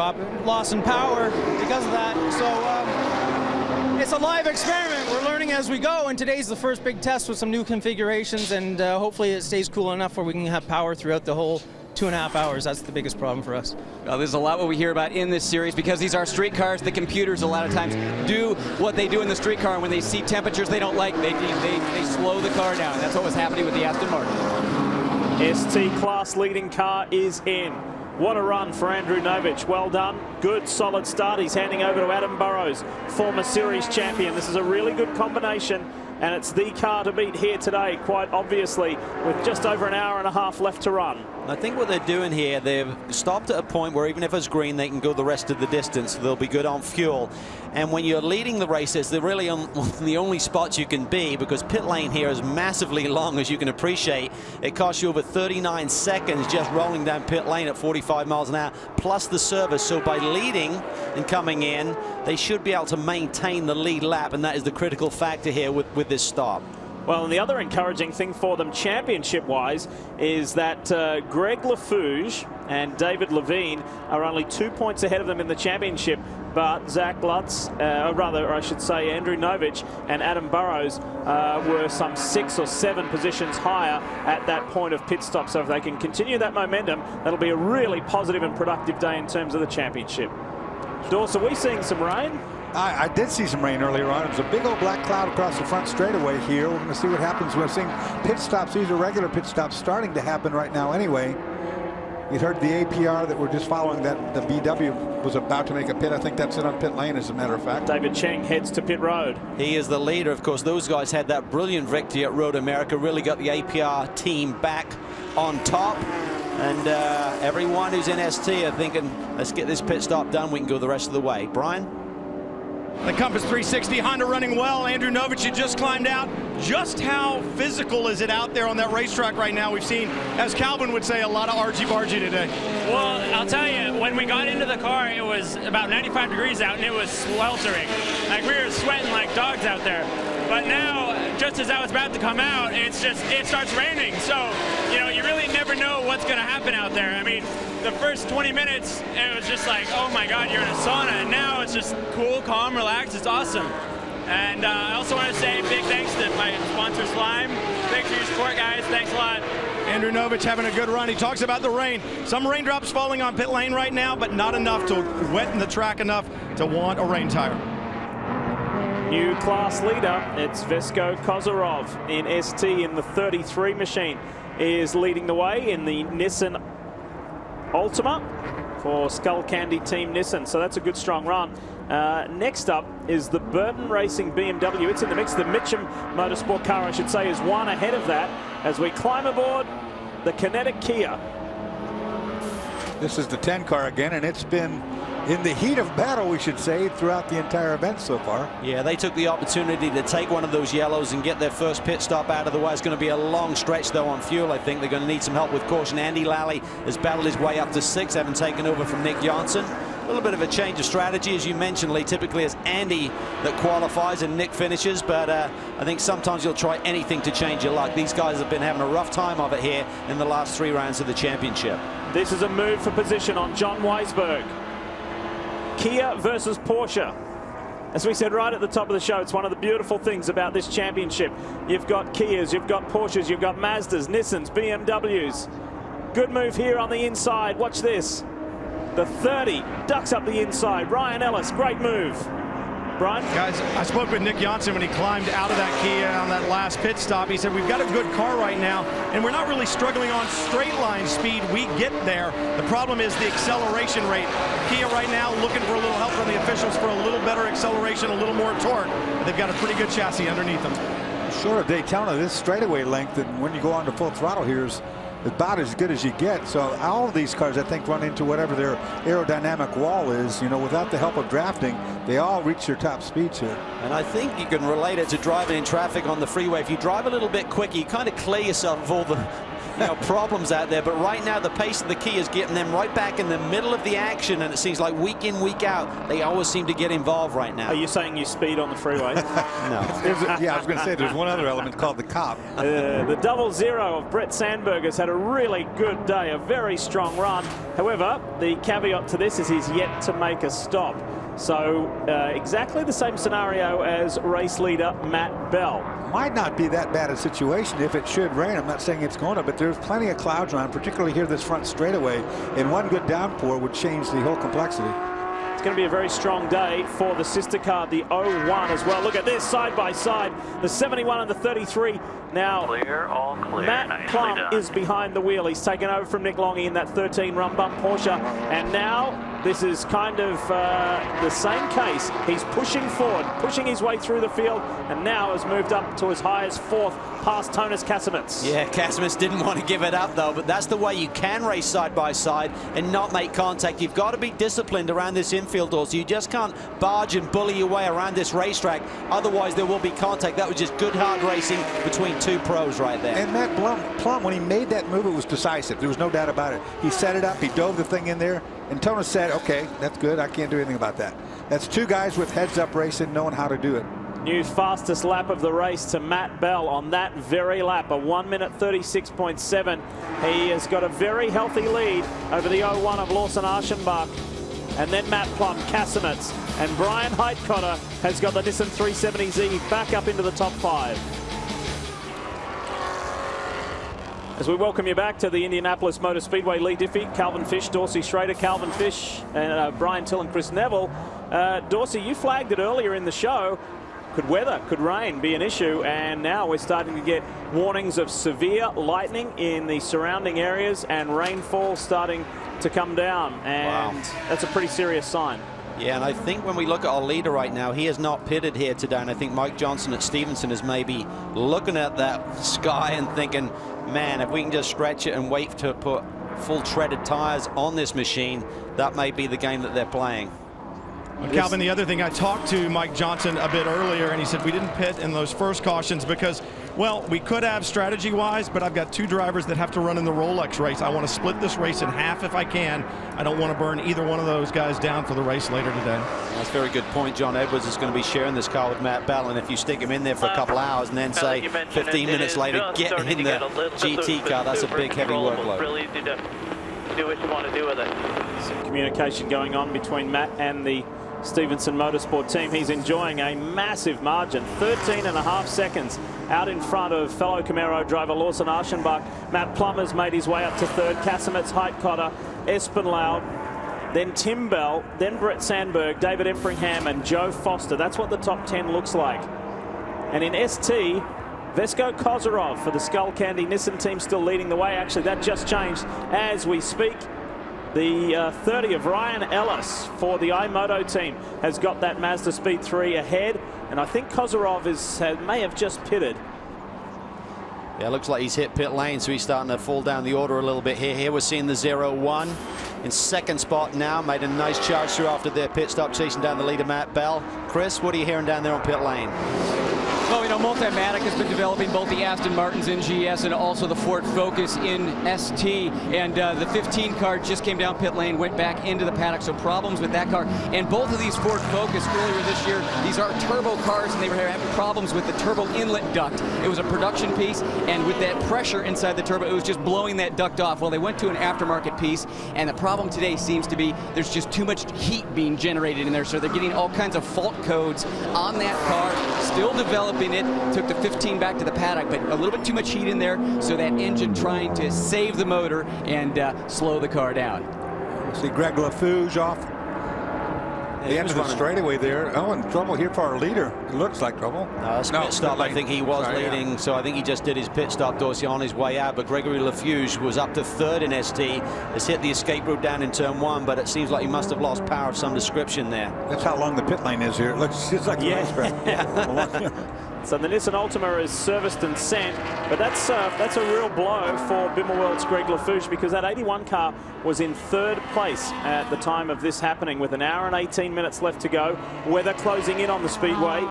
loss in power because of that. So it's a live experiment. We're learning as we go, and today's the first big test with some new configurations, and hopefully it stays cool enough where we can have power throughout the whole 2.5 hours. That's the biggest problem for us. Well, there's a lot what we hear about in this series because these are street cars. The computers a lot of times do what they do in the street car, and when they see temperatures they don't like, they slow the car down. That's what was happening with the Aston Martin. ST class leading car is in. What a run for Andrew Novich. Well done. Good, solid start. He's handing over to Adam Burrows, former series champion. This is a really good combination, and it's the car to beat here today, quite obviously, with just over an hour and a half left to run. I think what they're doing here, they've stopped at a point where even if it's green, they can go the rest of the distance. They'll be good on fuel. And when you're leading the races, they're really on the only spots you can be, because pit lane here is massively long, as you can appreciate. It costs you over 39 seconds just rolling down pit lane at 45 miles an hour, plus the service. So by leading and coming in, they should be able to maintain the lead lap, and that is the critical factor here with this stop. Well, and the other encouraging thing for them championship-wise is that Greg LaFouge and David Levine are only 2 points ahead of them in the championship, but Zach Lutz, or rather I should say Andrew Novich and Adam Burrows were some 6 or 7 positions higher at that point of pit stop. So if they can continue that momentum, that'll be a really positive and productive day in terms of the championship. Dawes, are we seeing some rain? I did see some rain earlier on. It was a big old black cloud across the front straightaway here. We're going to see what happens. We're seeing pit stops. These are regular pit stops starting to happen right now anyway. You heard the APR that we're just following, that the BW was about to make a pit. I think that's it on pit lane, as a matter of fact. David Cheng heads to pit road. He is the leader. Of course, those guys had that brilliant victory at Road America, really got the APR team back on top. And everyone who's in ST are thinking, let's get this pit stop done. We can go the rest of the way. Brian? The Compass 360 Honda running well. Andrew Novich, you just climbed out. Just how physical is it out there on that racetrack right now? We've seen, as Calvin would say, a lot of argy-bargy today. Well, I'll tell you, when we got into the car, it was about 95 degrees out and it was sweltering. Like, we were sweating like dogs out there. But now, just as I was about to come out, it starts raining. So, you know, you really never know what's going to happen out there. I mean, the first 20 minutes, it was just like, oh my God, you're in a sauna. And now it's just cool, calm, relaxed. It's awesome. And I also want to say big thanks to my sponsor, Slime. Thanks for your support, guys. Thanks a lot. Andrew Novich having a good run. He talks about the rain. Some raindrops falling on pit lane right now, but not enough to wet the track enough to want a rain tire. New class leader, it's Vesko Kozarov in ST in the 33 machine, is leading the way in the Nissan Altima for Skull Candy Team Nissan. So that's a good, strong run. Next up is the Burton Racing BMW. It's in the mix. The Mitcham Motorsport car, I should say, is one ahead of that as we climb aboard the Kinetic Kia. This is the 10 car again, and it's been in the heat of battle, we should say, throughout the entire event so far. Yeah, they took the opportunity to take one of those yellows and get their first pit stop out of the way. It's going to be a long stretch, though, on fuel. I think they're going to need some help with caution. Andy Lally has battled his way up to 6, having taken over from Nick Johnson. A little bit of a change of strategy, as you mentioned, Lee. Typically, it's Andy that qualifies and Nick finishes, but I think sometimes you'll try anything to change your luck. These guys have been having a rough time of it here in the last 3 rounds of the championship. This is a move for position on John Weisberg. Kia versus Porsche. As we said right at the top of the show, it's one of the beautiful things about this championship. You've got Kias, you've got Porsches, you've got Mazdas, Nissans, BMWs. Good move here on the inside. Watch this. The 30 ducks up the inside. Ryan Ellis, great move. Brian? Guys, I spoke with Nick Johnson when he climbed out of that Kia on that last pit stop. He said, we've got a good car right now, and we're not really struggling on straight line speed. We get there. The problem is the acceleration rate. Kia right now looking for a little help from the officials for a little better acceleration, a little more torque. They've got a pretty good chassis underneath them. Short of Daytona, this straightaway length, and when you go on to full throttle here, is about as good as you get. So all of these cars, I think, run into whatever their aerodynamic wall is. You know, without the help of drafting, they all reach their top speeds here. And I think you can relate it to driving in traffic on the freeway. If you drive a little bit quicker, you kind of clear yourself of all the problems out there. But right now, the pace of the Kia is getting them right back in the middle of the action, and it seems like week in, week out, they always seem to get involved right now. Are you saying you speed on the freeway? No. Yeah, I was going to say there's one other element called the COUPE. The 00 of Brett Sandberg has had a really good day, a very strong run. However, the caveat to this is he's yet to make a stop. So exactly the same scenario as race leader Matt Bell. Might not be that bad a situation if it should rain. I'm not saying it's going to, but there's plenty of clouds around, particularly here this front straightaway, and one good downpour would change the whole complexity. It's going to be a very strong day for the sister car, the 01 as well. Look at this, side by side, the 71 and the 33. Now, clear, all clear. Matt Plum is behind the wheel. He's taken over from Nick Longy in that 13 run bump Porsche, and now this is kind of the same case. He's pushing forward, pushing his way through the field, and now has moved up to as high as 4th, past Tonis Kasemets. Yeah, Kasemets didn't want to give it up, though, but that's the way you can race side by side and not make contact. You've got to be disciplined around this infield door, so you just can't barge and bully your way around this racetrack. Otherwise, there will be contact. That was just good, hard racing between 2 pros right there. And Matt Plum, when he made that move, it was decisive. There was no doubt about it. He set it up, he dove the thing in there, and Tonis said, okay, that's good. I can't do anything about that. That's 2 guys with heads-up racing, knowing how to do it. New fastest lap of the race to Matt Bell on that very lap, a 1:36.7. He has got a very healthy lead over the 01 of Lawson Aschenbach. And then Matt Plum, Kasemets, and Brian Heitkotter has got the Nissan 370Z back up into the top 5. As we welcome you back to the Indianapolis Motor Speedway, Lee Diffie, Calvin Fish, Dorsey Schrader, Calvin Fish, and Brian Till and Chris Neville. Dorsey, you flagged it earlier in the show. Could weather, could rain be an issue, and now we're starting to get warnings of severe lightning in the surrounding areas and rainfall starting to come down, and that's a pretty serious sign. Yeah, and I think when we look at our leader right now, he is not pitted here today, and I think Mike Johnson at Stevenson is maybe looking at that sky and thinking, man, if we can just stretch it and wait to put full treaded tires on this machine, that may be the game that they're playing. Calvin, the other thing, I talked to Mike Johnson a bit earlier, and he said we didn't pit in those first cautions because, well, we could have strategy-wise, but I've got 2 drivers that have to run in the Rolex race. I want to split this race in half if I can. I don't want to burn either one of those guys down for the race later today. That's a very good point. John Edwards is going to be sharing this car with Matt Bell, and if you stick him in there for a couple hours and then say 15 minutes later, get in the GT car, that's a big, heavy workload. Really easy to do what you want to do with it. Some communication going on between Matt and the Stevenson Motorsport team. He's enjoying a massive margin, 13.5 seconds out in front of fellow Camaro driver Lawson Aschenbach. Matt Plummer's made his way up to 3rd. Casamet's Heitkotter, Espen Loud, then Tim Bell, then Brett Sandberg, David Empringham and Joe Foster. That's what the top 10 looks like. And in ST, Vesko Kozarov for the Skull Candy Nissan team still leading the way. Actually, that just changed as we speak. The 30 of Ryan Ellis for the iMoto team has got that Mazda Speed 3 ahead, and I think Kozarov may have just pitted. Yeah, looks like he's hit pit lane, so he's starting to fall down the order a little bit here. Here we're seeing the 0-1 in 2nd spot now. Made a nice charge through after their pit stop, chasing down the leader, Matt Bell. Chris, what are you hearing down there on pit lane? Well, you know, Multimatic has been developing both the Aston Martins in GS and also the Ford Focus in ST. And the 15 car just came down pit lane, went back into the paddock. So problems with that car. And both of these Ford Focus earlier this year, these are turbo cars, and they were having problems with the turbo inlet duct. It was a production piece, and with that pressure inside the turbo, it was just blowing that duct off. Well, they went to an aftermarket piece, and the problem today seems to be there's just too much heat being generated in there. So they're getting all kinds of fault codes on that car, still developing it. Took the 15 back to the paddock, but a little bit too much heat in there, so that engine trying to save the motor and slow the car down. See Greg LaFouge off the end of the straightaway there. Oh, and trouble here for our leader. It looks like trouble. No, pit stop. I think he was leading, so I think he just did his pit stop, Dorsey, on his way out. But Gregory LaFouge was up to 3rd in ST. Has hit the escape route down in turn 1, but it seems like he must have lost power of some description there. That's how long the pit lane is here. It looks just like a racetrack. So the Nissan Altima is serviced and sent, but that's a real blow for Bimmelworld's Greg LaFouge, because that 81 car was in 3rd place at the time of this happening with an hour and 18 minutes left to go. Weather closing in on the Speedway,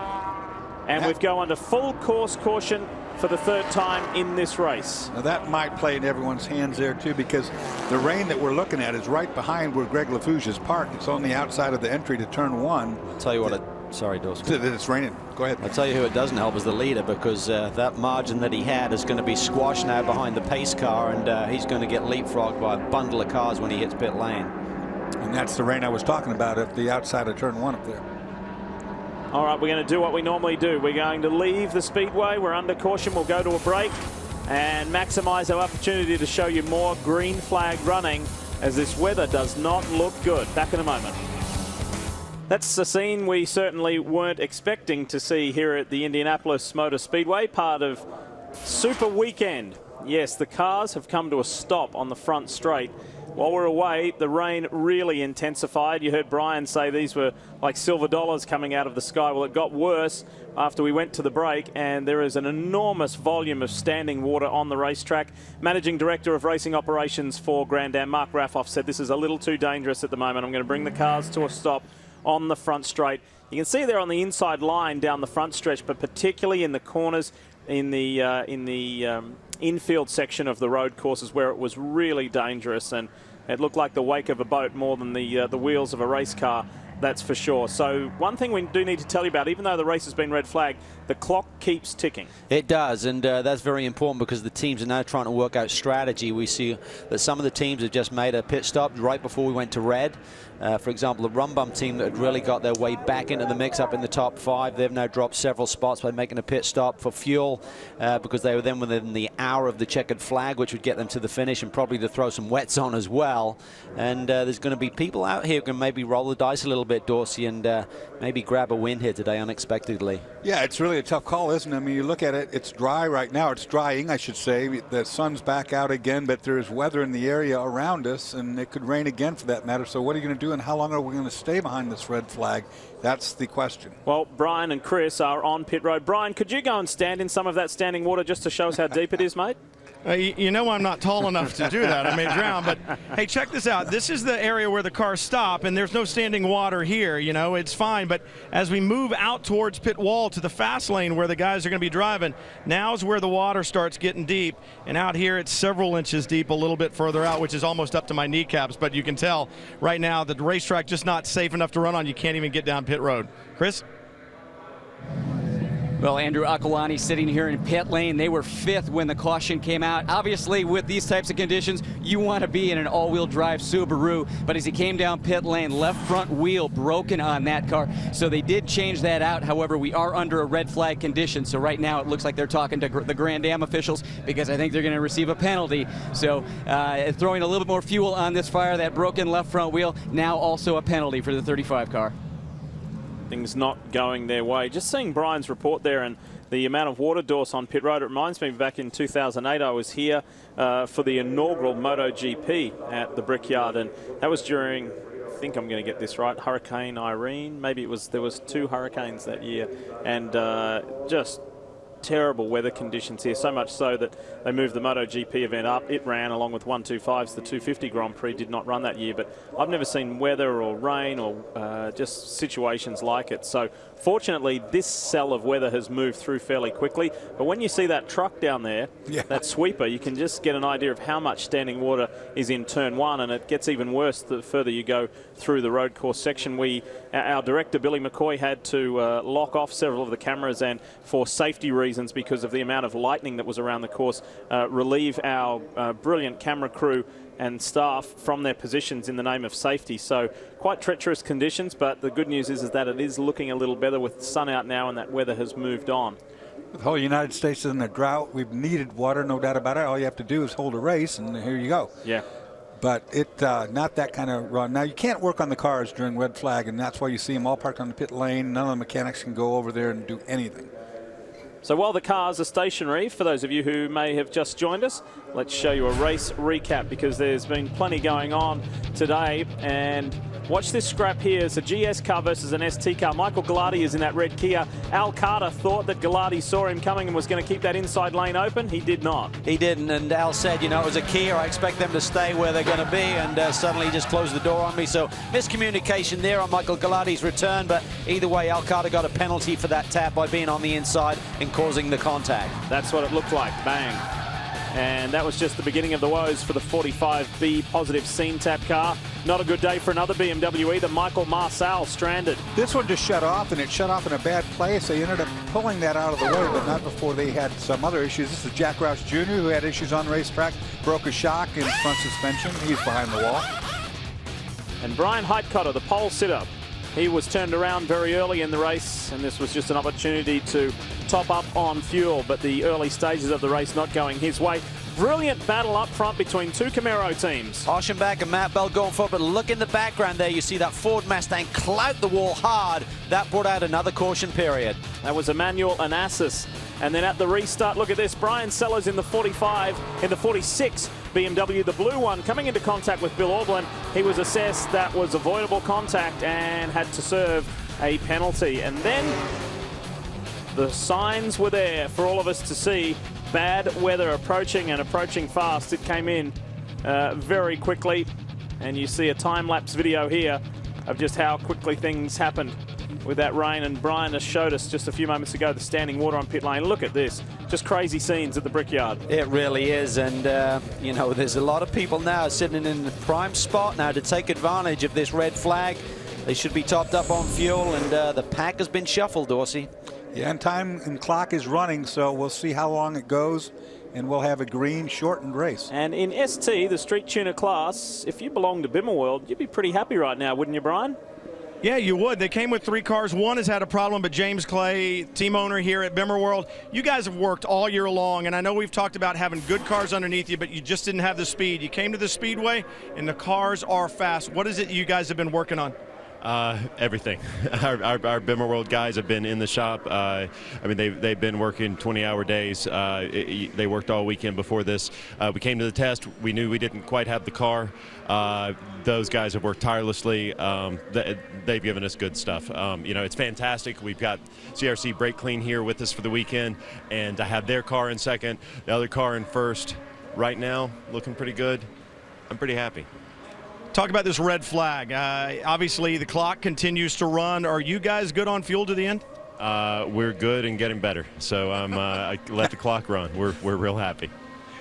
and we've gone under full course caution for the 3rd time in this race. Now that might play in everyone's hands there too, because the rain that we're looking at is right behind where Greg LaFouge is parked. It's on the outside of the entry to turn 1. I'll tell you what, sorry, Dorsey. It's raining. Go ahead. I'll tell you who it doesn't help is the leader, because that margin that he had is going to be squashed now behind the pace car, and he's going to get leapfrogged by a bundle of cars when he hits pit lane. And that's the rain I was talking about at the outside of turn 1 up there. All right, we're going to do what we normally do. We're going to leave the Speedway. We're under caution. We'll go to a break and maximize our opportunity to show you more green flag running, as this weather does not look good. Back in a moment. That's a scene we certainly weren't expecting to see here at the Indianapolis Motor Speedway, part of Super Weekend. Yes, the cars have come to a stop on the front straight. While we're away, the rain really intensified. You heard Brian say these were like silver dollars coming out of the sky. Well, it got worse after we went to the break, and there is an enormous volume of standing water on the racetrack. Managing Director of Racing Operations for Grand Am, Mark Raffoff, said this is a little too dangerous at the moment. I'm going to bring the cars to a stop on the front straight. You can see there on the inside line down the front stretch, but particularly in the corners, in the infield section of the road courses, where it was really dangerous, and it looked like the wake of a boat more than the wheels of a race car, that's for sure. So one thing we do need to tell you about, even though the race has been red flagged, the clock keeps ticking. It does, and that's very important, because the teams are now trying to work out strategy. We see that some of the teams have just made a pit stop right before we went to red. For example, the Rum Bum team that had really got their way back into the mix up in the top 5, they've now dropped several spots by making a pit stop for fuel, because they were then within the hour of the checkered flag, which would get them to the finish and probably to throw some wets on as well. And there's going to be people out here who can maybe roll the dice a little bit, Dorsey, and maybe grab a win here today unexpectedly. Yeah, it's really a tough call, isn't it? I mean, you look at it, it's dry right now. It's drying, I should say. The sun's back out again, but there's weather in the area around us, and it could rain again for that matter. So what are you going to do, and how long are we going to stay behind this red flag? That's the question. Well, Brian and Chris are on pit road. Brian, could you go and stand in some of that standing water just to show us how deep it is, mate? You know I'm not tall enough to do that. I may drown. But, hey, check this out. This is the area where the cars stop, and there's no standing water here. You know, it's fine. But as we move out towards pit wall to the fast lane where the guys are going to be driving, now's where the water starts getting deep. And out here it's several inches deep a little bit further out, which is almost up to my kneecaps. But you can tell right now the racetrack just not safe enough to run on. You can't even get down pit road. Chris? Well, Andrew Akalani sitting here in pit lane. They were 5th when the caution came out. Obviously, with these types of conditions, you want to be in an all-wheel drive Subaru. But as he came down pit lane, left front wheel broken on that car. So they did change that out. However, we are under a red flag condition. So right now, it looks like they're talking to the Grand Am officials because I think they're going to receive a penalty. So throwing a little bit more fuel on this fire, that broken left front wheel, now also a penalty for the 35 car. Things not going their way. Just seeing Brian's report there and the amount of water Dorse on pit road, it reminds me back in 2008 I was here for the inaugural MotoGP at the Brickyard, and that was during, I think I'm going to get this right, Hurricane Irene. Maybe there was 2 hurricanes that year, and just terrible weather conditions here, so much so that they moved the MotoGP event up. It ran along with 125's. The 250 Grand Prix did not run that year, but I've never seen weather or rain or just situations like it. So fortunately, this cell of weather has moved through fairly quickly. But when you see that truck down there, that sweeper, you can just get an idea of how much standing water is in turn 1, and it gets even worse the further you go through the road course section. Our director, Billy McCoy, had to lock off several of the cameras, and for safety reasons, because of the amount of lightning that was around the course, relieve our brilliant camera crew and staff from their positions in the name of safety. So quite treacherous conditions, but the good news is that it is looking a little better with the sun out now and that weather has moved on. The whole United States is in a drought. We've needed water, no doubt about it. All you have to do is hold a race, and here you go. Yeah. But not that kind of run. Now, you can't work on the cars during red flag, and that's why you see them all parked on the pit lane. None of the mechanics can go over there and do anything. So while the cars are stationary, for those of you who may have just joined us, let's show you a race recap because there's been plenty going on today. And watch this scrap here. It's a GS car versus an ST car. Michael Gallardi is in that red Kia. Al Carter thought that Gallardi saw him coming and was going to keep that inside lane open. He did not. He didn't, and Al said, you know, it was a Kia. I expect them to stay where they're going to be, and suddenly he just closed the door on me. So miscommunication there on Michael Gallardi's return, but either way, Al Carter got a penalty for that tap by being on the inside and causing the contact. That's what it looked like. Bang. And that was just the beginning of the woes for the 45B positive scene tap car. Not a good day for another BMW either. Michael Marcel stranded. This one just shut off, and it shut off in a bad place. They ended up pulling that out of the way, but not before they had some other issues. This is Jack Roush Jr., who had issues on the racetrack, broke a shock in front suspension. He's behind the wall. And Brian Heitkotter, the pole sitter, he was turned around very early in the race, and this was just an opportunity to top up on fuel, but the early stages of the race not going his way. Brilliant battle up front between 2 Camaro teams. Aschenbach and Matt Bell going forward, but look in the background there. You see that Ford Mustang clout the wall hard. That brought out another caution period. That was Emmanuel Onassis. And then at the restart, look at this. Brian Sellers in the 45, in the 46 BMW, the blue one, coming into contact with Bill Aublin. He was assessed that was avoidable contact and had to serve a penalty. And then the signs were there for all of us to see. Bad weather approaching, and approaching fast. It came in very quickly, and you see a time-lapse video here of just how quickly things happened with that rain. And Brian has showed us just a few moments ago the standing water on pit lane. Look at this, just crazy scenes at the Brickyard. It really is, and you know, there's a lot of people now sitting in the prime spot now to take advantage of this red flag. They should be topped up on fuel, and the pack has been shuffled, Dorsey. Yeah, and time and clock is running, so we'll see how long it goes, and we'll have a green shortened race. And in ST, the street tuner class, if you belong to Bimmer World, you'd be pretty happy right now, wouldn't you, Brian? Yeah, you would. They came with 3 cars. One has had a problem, but James Clay, team owner here at Bimmer World, you guys have worked all year long, and I know we've talked about having good cars underneath you, but you just didn't have the speed. You came to the Speedway, and the cars are fast. What is it you guys have been working on? Everything. Our Bimmer World guys have been in the shop. I mean, they've been working 20-hour days. They worked all weekend before this. We came to the test. We knew we didn't quite have the car. Those guys have worked tirelessly. They've given us good stuff. You know, it's fantastic. We've got CRC Brake Clean here with us for the weekend, and to have their car in second, the other car in first, right now, looking pretty good. I'm pretty happy. Talk about this red flag. Obviously, the clock continues to run. Are you guys good on fuel to the end? We're good and getting better. So I let the clock run. We're real happy.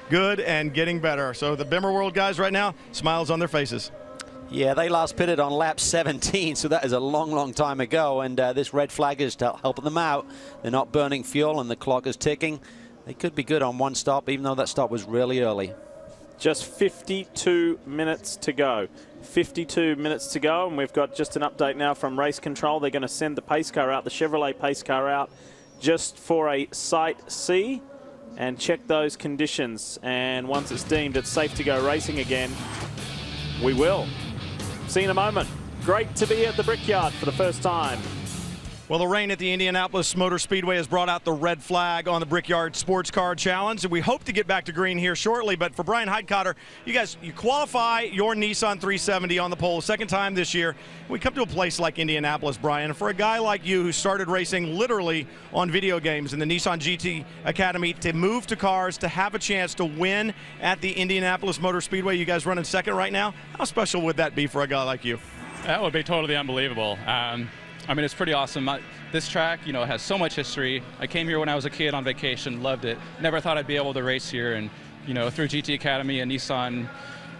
Good and getting better. So the Bimmer World guys right now, smiles on their faces. Yeah, they last pitted on lap 17, so that is a long, long time ago, and this red flag is helping them out. They're not burning fuel, and the clock is ticking. They could be good on one stop, even though that stop was really early. Just 52 minutes to go. 52 minutes to go, and we've got just an update now from race control. They're going to send the pace car out, the Chevrolet pace car out, just for a sight see and check those conditions. And once it's deemed it's safe to go racing again, we will. See you in a moment. Great to be at the Brickyard for the first time. Well, the rain at the Indianapolis Motor Speedway has brought out the red flag on the Brickyard Sports Car Challenge, and we hope to get back to green here shortly. But for Brian Heidkotter, you qualify your Nissan 370 on the pole, second time this year. We come to a place like Indianapolis, Brian, for a guy like you who started racing literally on video games in the Nissan GT Academy, to move to cars, to have a chance to win at the Indianapolis Motor Speedway. You guys running second right now. How special would that be for a guy like you? That would be totally unbelievable. I mean, it's pretty awesome. This track, you know, has so much history. I came here when I was a kid on vacation, loved it. Never thought I'd be able to race here, and, you know, through GT Academy and Nissan,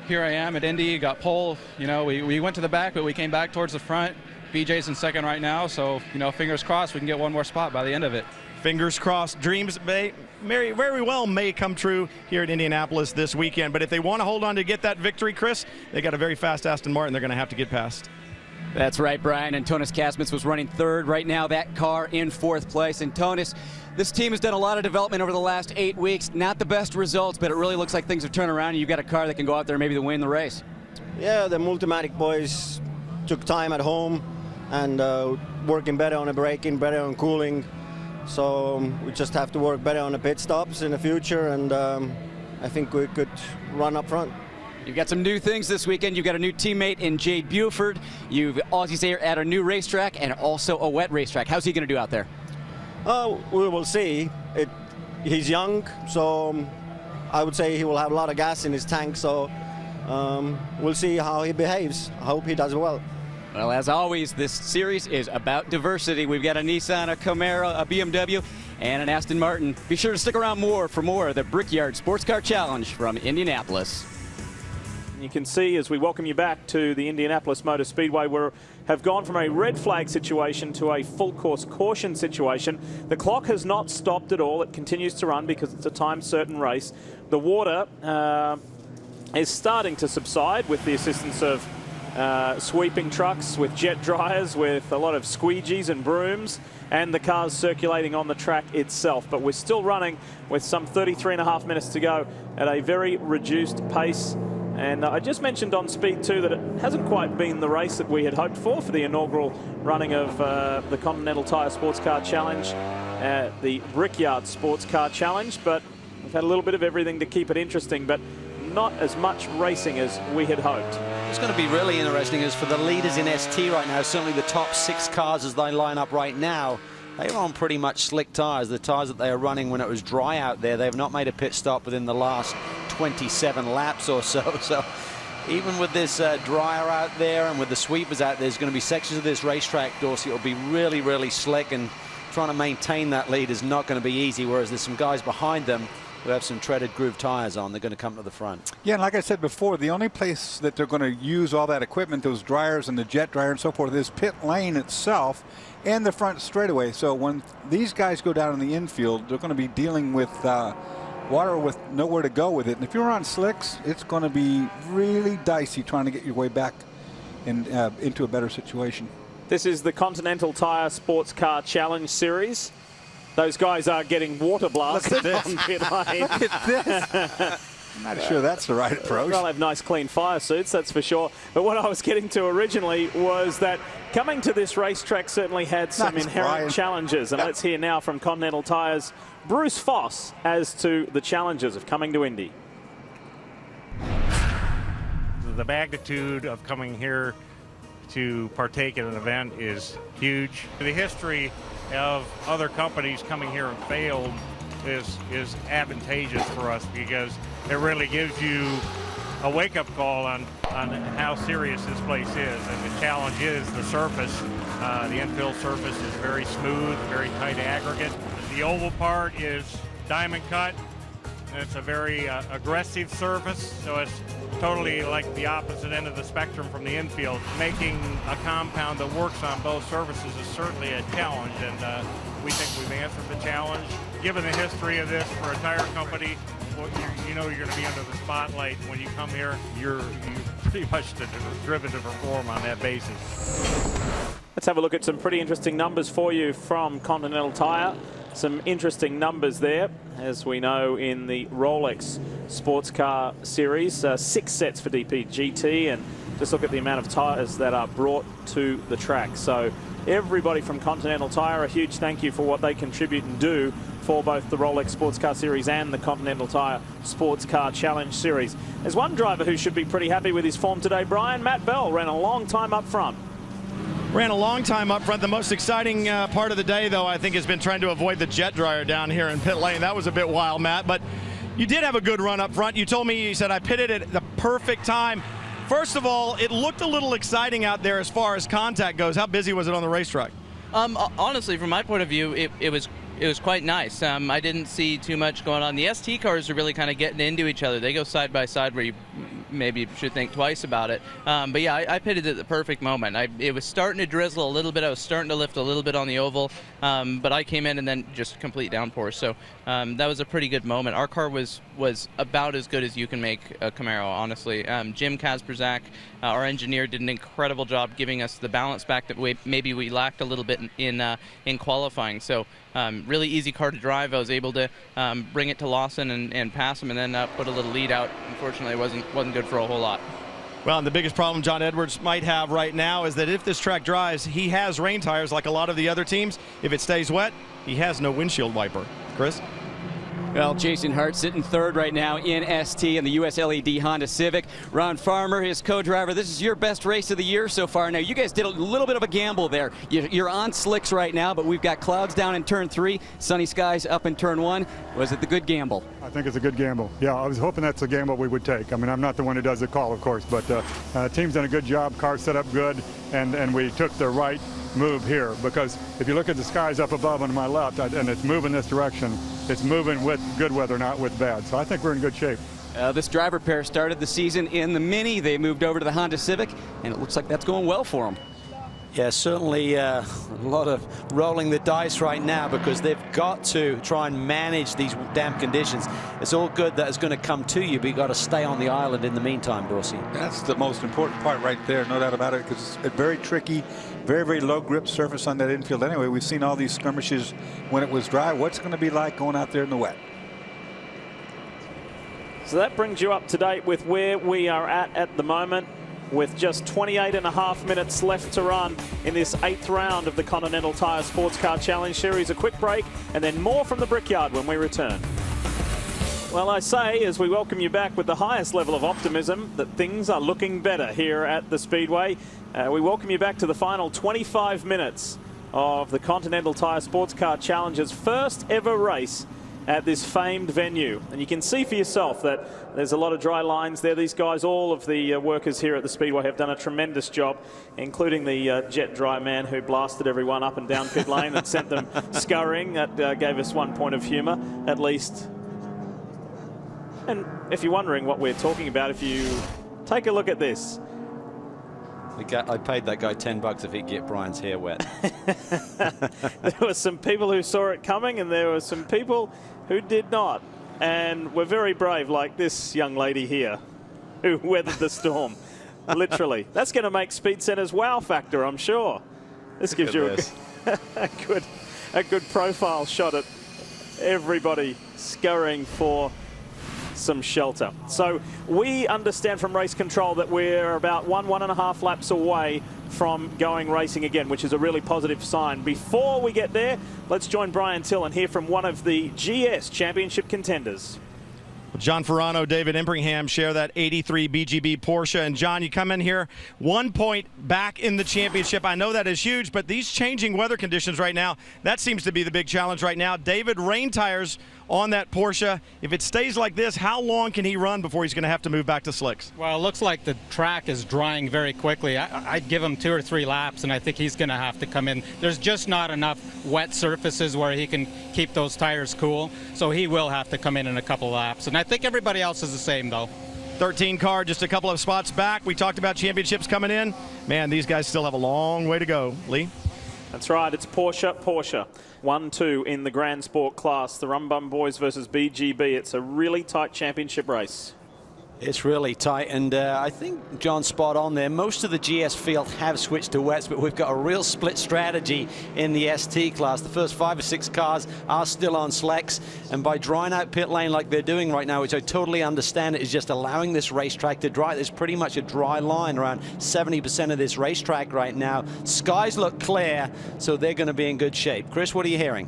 here I am at Indy, got pole. You know, we went to the back, but we came back towards the front. BJ's in second right now, so, you know, fingers crossed we can get one more spot by the end of it. Fingers crossed. Dreams very well may come true here at Indianapolis this weekend, but if they want to hold on to get that victory, Chris, they got a very fast Aston Martin they're going to have to get past. That's right, Brian. And Tonis Kasmits was running third. Right now, that car in fourth place. And Tonis, this team has done a lot of development over the last 8 weeks. Not the best results, but it really looks like things have turned around, and you've got a car that can go out there and maybe win the race. Yeah, the Multimatic boys took time at home and working better on the braking, better on cooling. So we just have to work better on the pit stops in the future, and I think we could run up front. You've got some new things this weekend. You've got a new teammate in Jade Buford. You've Aussie's at a new racetrack and also a wet racetrack. How's he going to do out there? We will see. He's young, so I would say he will have a lot of gas in his tank. So we'll see how he behaves. I hope he does well. Well, as always, this series is about diversity. We've got a Nissan, a Camaro, a BMW, and an Aston Martin. Be sure to stick around for more of the Brickyard Sports Car Challenge from Indianapolis. You can see as we welcome you back to the Indianapolis Motor Speedway, we have gone from a red flag situation to a full course caution situation. The clock has not stopped at all. It continues to run because it's a time certain race. The water is starting to subside with the assistance of sweeping trucks, with jet dryers, with a lot of squeegees and brooms, and the cars circulating on the track itself. But we're still running with some 33.5 minutes to go at a very reduced pace. And I just mentioned on Speed 2 that it hasn't quite been the race that we had hoped for the inaugural running of the Continental Tire Sports Car Challenge, the Brickyard Sports Car Challenge, but we've had a little bit of everything to keep it interesting, but not as much racing as we had hoped. What's going to be really interesting is for the leaders in ST right now, certainly the top 6 cars as they line up right now, they are on pretty much slick tires, the tires that they are running when it was dry out there. They have not made a pit stop within the last 27 laps or so. So even with this dryer out there and with the sweepers out there, there's going to be sections of this racetrack, Dorsey, it'll be really, really slick, and trying to maintain that lead is not going to be easy, whereas there's some guys behind them who have some treaded groove tires on. They're going to come to the front. Yeah, and like I said before, the only place that they're going to use all that equipment, those dryers and the jet dryer and so forth, is pit lane itself and the front straightaway. So when these guys go down in the infield, they're going to be dealing with water with nowhere to go with it. And if you're on slicks, it's going to be really dicey trying to get your way back into a better situation. This is the Continental Tire Sports Car Challenge Series. Those guys are getting water blasted on pit lane. Look at this. I'm not sure that's the right approach. They'll have nice clean fire suits, that's for sure. But what I was getting to originally was that coming to this racetrack certainly had some inherent challenges. And let's hear now from Continental Tire's Bruce Foss as to the challenges of coming to Indy. The magnitude of coming here to partake in an event is huge. The history of other companies coming here and failed is advantageous for us because it really gives you a wake-up call on how serious this place is. And the challenge is the surface. The infill surface is very smooth, very tight aggregate. The oval part is diamond cut. And it's a very aggressive surface, so it's totally like the opposite end of the spectrum from the infield. Making a compound that works on both surfaces is certainly a challenge, and we think we've answered the challenge. Given the history of this for a tire company, well, you know you're going to be under the spotlight. When you come here, you're pretty much driven to perform on that basis. Let's have a look at some pretty interesting numbers for you from Continental Tire. Some interesting numbers there, as we know in the Rolex Sports Car Series. 6 sets for DPGT, and just look at the amount of tyres that are brought to the track. So everybody from Continental Tire, a huge thank you for what they contribute and do for both the Rolex Sports Car Series and the Continental Tire Sports Car Challenge Series. There's one driver who should be pretty happy with his form today, Brian. Matt Bell ran a long time up front. Ran a long time up front. The most exciting part of the day, though, I think, has been trying to avoid the jet dryer down here in pit lane. That was a bit wild, Matt, but you did have a good run up front. You told me, you said, I pitted at the perfect time. First of all, it looked a little exciting out there as far as contact goes. How busy was it on the racetrack? Honestly, from my point of view, it was quite nice. I didn't see too much going on. The ST cars are really kind of getting into each other. They go side by side where you maybe should think twice about it. But yeah, I pitted at the perfect moment. It was starting to drizzle a little bit. I was starting to lift a little bit on the oval, but I came in and then just complete downpour. So that was a pretty good moment. Our car was about as good as you can make a Camaro, honestly. Jim Kasperzak, our engineer, did an incredible job giving us the balance back that maybe we lacked a little bit in qualifying. So really easy car to drive. I was able to bring it to Lawson and pass him, and then put a little lead out. Unfortunately, it wasn't good for a whole lot. Well, and the biggest problem John Edwards might have right now is that if this track dries, he has rain tires like a lot of the other teams. If it stays wet, he has no windshield wiper. Chris? Well, Jason Hart sitting third right now in ST in the US LED Honda Civic. Ron Farmer, his co-driver. This is your best race of the year so far. Now, you guys did a little bit of a gamble there. You're on slicks right now, but we've got clouds down in turn 3, sunny skies up in turn 1. Was it the good gamble? I think it's a good gamble. Yeah, I was hoping that's a gamble we would take. I mean, I'm not the one who does the call, of course, but team's done a good job. Car set up good, and we took the right move here, because if you look at the skies up above on my left, and it's moving this direction, it's moving with good weather, not with bad. So I think we're in good shape. This driver pair started the season in the Mini. They moved over to the Honda Civic, and it looks like that's going well for them. Yeah, certainly a lot of rolling the dice right now, because they've got to try and manage these damp conditions. It's all good that it's going to come to you, but you've got to stay on the island in the meantime, Dorsey. That's the most important part right there, no doubt about it, because it's very tricky, very, very low grip surface on that infield. Anyway, we've seen all these skirmishes when it was dry. What's it going to be like going out there in the wet? So that brings you up to date with where we are at the moment, with just 28.5 minutes left to run in this 8th round of the Continental Tire Sports Car Challenge Series. A quick break and then more from the Brickyard when we return. Well, I say, as we welcome you back with the highest level of optimism that things are looking better here at the Speedway, we welcome you back to the final 25 minutes of the Continental Tire Sports Car Challenge's first ever race at this famed venue. And you can see for yourself that there's a lot of dry lines there. These guys, all of the workers here at the Speedway, have done a tremendous job, including the jet dry man who blasted everyone up and down pit lane and sent them scurrying. That gave us one point of humor, at least. And if you're wondering what we're talking about, if you take a look at this. I paid that guy $10 if he'd get Brian's hair wet. There were some people who saw it coming, and there were some people who did not, and were very brave, like this young lady here, who weathered the storm. Literally. That's going to make Speed Center's wow factor, I'm sure. This gives you a good profile shot at everybody scurrying for some shelter. So we understand from race control that we're about 1.5 laps away from going racing again, which is a really positive sign. Before we get there, let's join Brian Till and hear from one of the GS Championship contenders. John Ferrano, David Impringham share that 83 BGB Porsche. And John, you come in here 1 point back in the championship. I know that is huge, but these changing weather conditions right now, that seems to be the big challenge right now. David, rain tires on that Porsche. If it stays like this, how long can he run before he's going to have to move back to slicks? Well, it looks like the track is drying very quickly. I'd give him 2 or 3 laps, and I think he's going to have to come in. There's just not enough wet surfaces where he can keep those tires cool, so he will have to come in a couple laps. And I think everybody else is the same, though. 13 car, just a couple of spots back. We talked about championships coming in. Man, these guys still have a long way to go. Lee? That's right, it's Porsche. 1-2 in the Grand Sport class. The Rum Bum Boys versus BGB. It's a really tight championship race. It's really tight, and I think John's spot on there. Most of the GS field have switched to wets, but we've got a real split strategy in the ST class. The first 5 or 6 cars are still on slicks, and by drying out pit lane like they're doing right now, which I totally understand, is just allowing this racetrack to dry. There's pretty much a dry line around 70% of this racetrack right now. Skies look clear, so they're going to be in good shape. Chris, what are you hearing?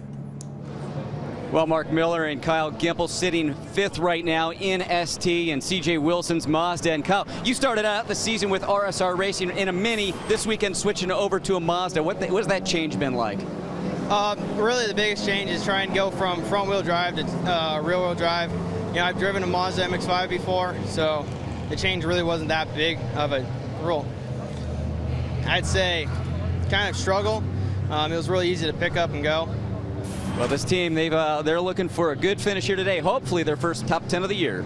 Well, Mark Miller and Kyle Gimple sitting 5th right now in ST, and CJ Wilson's Mazda. And Kyle, you started out the season with RSR Racing in a Mini. This weekend switching over to a Mazda. What's that change been like? Really the biggest change is trying to go from front-wheel drive to rear-wheel drive. You know, I've driven a Mazda MX-5 before, so the change really wasn't that big of a rule. I'd say kind of struggle. It was really easy to pick up and go. Well, this team, they're looking for a good finish here today. Hopefully their first top 10 of the year.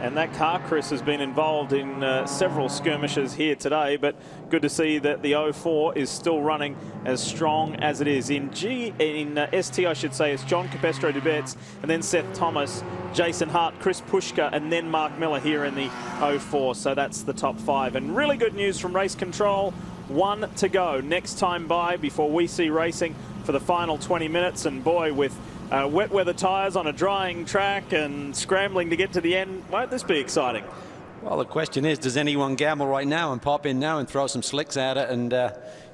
And that car, Chris, has been involved in several skirmishes here today, but good to see that the 04 is still running as strong as it is. In ST, I should say, it's John Capestro Dubets, and then Seth Thomas, Jason Hart, Chris Pushka, and then Mark Miller here in the 04. So that's the top 5. And really good news from race control. 1 to go. Next time by before we see racing for the final 20 minutes. And boy, with wet weather tyres on a drying track and scrambling to get to the end, won't this be exciting? Well, the question is, does anyone gamble right now and pop in now and throw some slicks at it and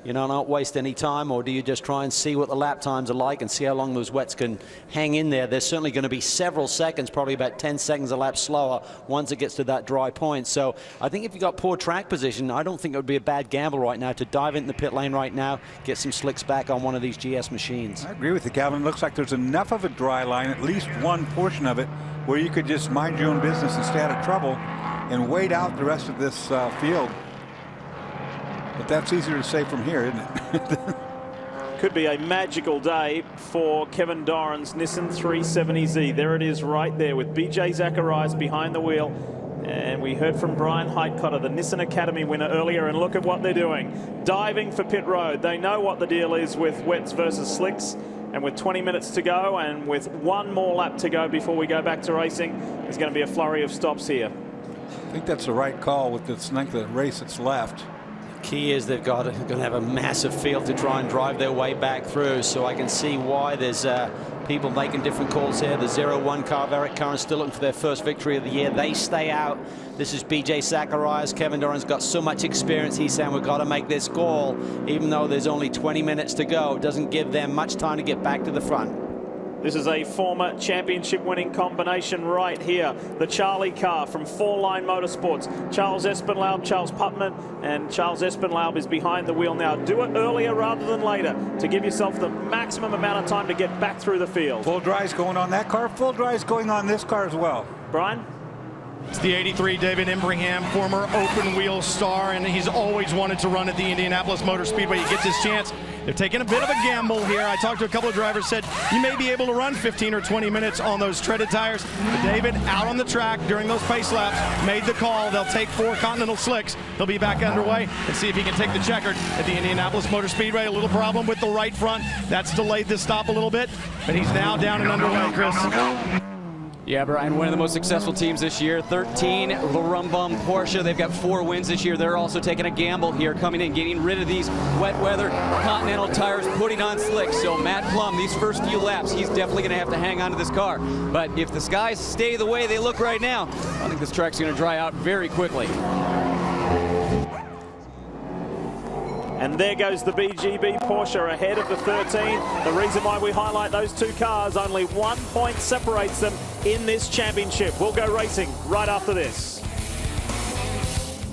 not waste any time, or do you just try and see what the lap times are like and see how long those wets can hang in there? There's certainly going to be several seconds, probably about 10 seconds a lap slower once it gets to that dry point. So I think if you've got poor track position, I don't think it would be a bad gamble right now to dive into the pit lane right now, get some slicks back on one of these GS machines. I agree with you, Calvin. It looks like there's enough of a dry line, at least one portion of it, where you could just mind your own business and stay out of trouble and wait out the rest of this field. But that's easier to say from here, isn't it? Could be a magical day for Kevin Doran's Nissan 370Z. There it is right there with BJ Zacharias behind the wheel. And we heard from Brian Heitcotter, the Nissan Academy winner earlier, and look at what they're doing. Diving for pit road. They know what the deal is with wets versus slicks. And with 20 minutes to go and with 1 more lap to go before we go back to racing, there's going to be a flurry of stops here. I think that's the right call with this length of the race that's left. Key is they're going to have a massive field to try and drive their way back through, so I can see why there's people making different calls here. The 0-1 car of Eric Curran still looking for their first victory of the year. They stay out. This is BJ Zacharias. Kevin Doran's got so much experience. He's saying we've got to make this call, even though there's only 20 minutes to go. It doesn't give them much time to get back to the front. This is a former championship-winning combination right here. The Charlie car from Four Line Motorsports. Charles Espenlaub, Charles Putman, and Charles Espenlaub is behind the wheel now. Do it earlier rather than later to give yourself the maximum amount of time to get back through the field. Full dry's going on that car. Full dry's going on this car as well. Brian? It's the 83 David Impringham, former open wheel star, and he's always wanted to run at the Indianapolis Motor Speedway. He gets his chance. They're taking a bit of a gamble here. I talked to a couple of drivers, said you may be able to run 15 or 20 minutes on those treaded tires. But David, out on the track during those pace laps, made the call. They'll take 4 Continental slicks. He'll be back underway and see if he can take the checkered at the Indianapolis Motor Speedway. A little problem with the right front. That's delayed the stop a little bit, but he's now down and underway, Chris. Yeah, Brian, one of the most successful teams this year. 13, the Rumbum Porsche. They've got 4 wins this year. They're also taking a gamble here, coming in, getting rid of these wet weather Continental tires, putting on slicks. So Matt Plum, these first few laps, he's definitely going to have to hang on to this car. But if the skies stay the way they look right now, I think this track's going to dry out very quickly. And there goes the BGB Porsche ahead of the 13. The reason why we highlight those 2 cars, only 1 point separates them in this championship. We'll go racing right after this.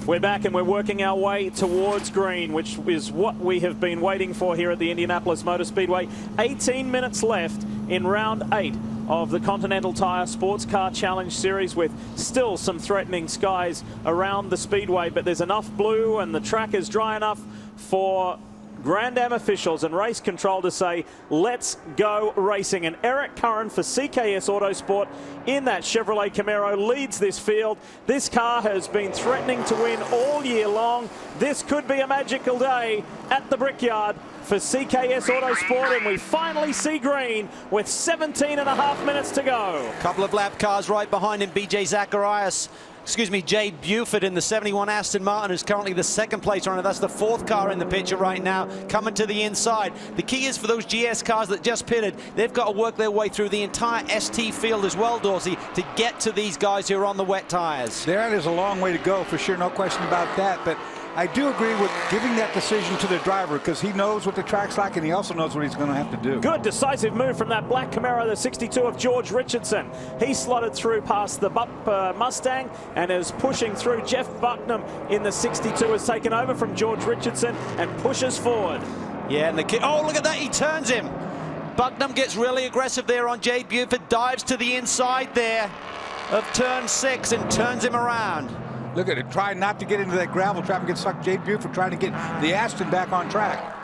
We're back and we're working our way towards green, which is what we have been waiting for here at the Indianapolis Motor Speedway. 18 minutes left in round 8 of the Continental Tire Sports Car Challenge Series, with still some threatening skies around the speedway, but there's enough blue and the track is dry enough for Grand Am officials and race control to say, let's go racing. And Eric Curran for CKS Autosport in that Chevrolet Camaro leads this field. This car has been threatening to win all year long. This could be a magical day at the Brickyard for CKS Autosport, and we finally see green with 17.5 minutes to go. Couple of lap cars right behind him. Jay Buford in the 71 Aston Martin, who's currently the 2nd place runner. That's the 4th car in the picture right now, coming to the inside. The key is for those GS cars that just pitted, they've got to work their way through the entire ST field as well, Dorsey, to get to these guys who are on the wet tires. There is a long way to go, for sure, no question about that. But I do agree with giving that decision to the driver, because he knows what the track's like and he also knows what he's going to have to do. Good decisive move from that black Camaro, the 62 of George Richardson. He slotted through past the Mustang and is pushing through. Jeff Bucknam in the 62 has taken over from George Richardson and pushes forward. Yeah, and the kid, oh, look at that, he turns him. Bucknam gets really aggressive there on Jay Buford, dives to the inside there of turn 6 and turns him around. Look at it, trying not to get into that gravel trap and get stuck. Jay Buford trying to get the Aston back on track.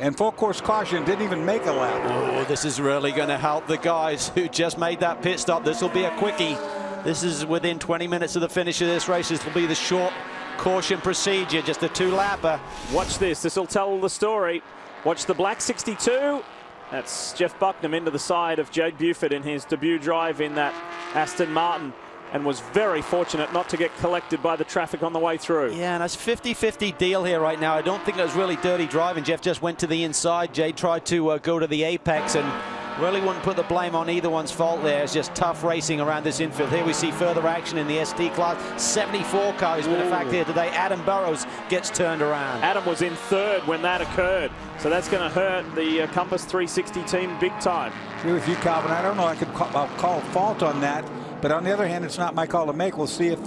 And full course caution, didn't even make a lap. Oh, this is really going to help the guys who just made that pit stop. This will be a quickie. This is within 20 minutes of the finish of this race. This will be the short caution procedure, just a 2-lapper. Watch this, this will tell the story. Watch the black 62. That's Jeff Bucknam into the side of Jade Buford in his debut drive in that Aston Martin, and was very fortunate not to get collected by the traffic on the way through. Yeah, and it's 50-50 deal here right now. I don't think it was really dirty driving. Jeff just went to the inside. Jay tried to go to the apex and really wouldn't put the blame on either one's fault there. It's just tough racing around this infield. Here we see further action in the ST class. 74 car has been a fact here today. Adam Burrows gets turned around. Adam was in 3rd when that occurred, so that's going to hurt the Compass 360 team big time. Agree with you, Calvin. I don't know I could call fault on that. But on the other hand, it's not my call to make. We'll see if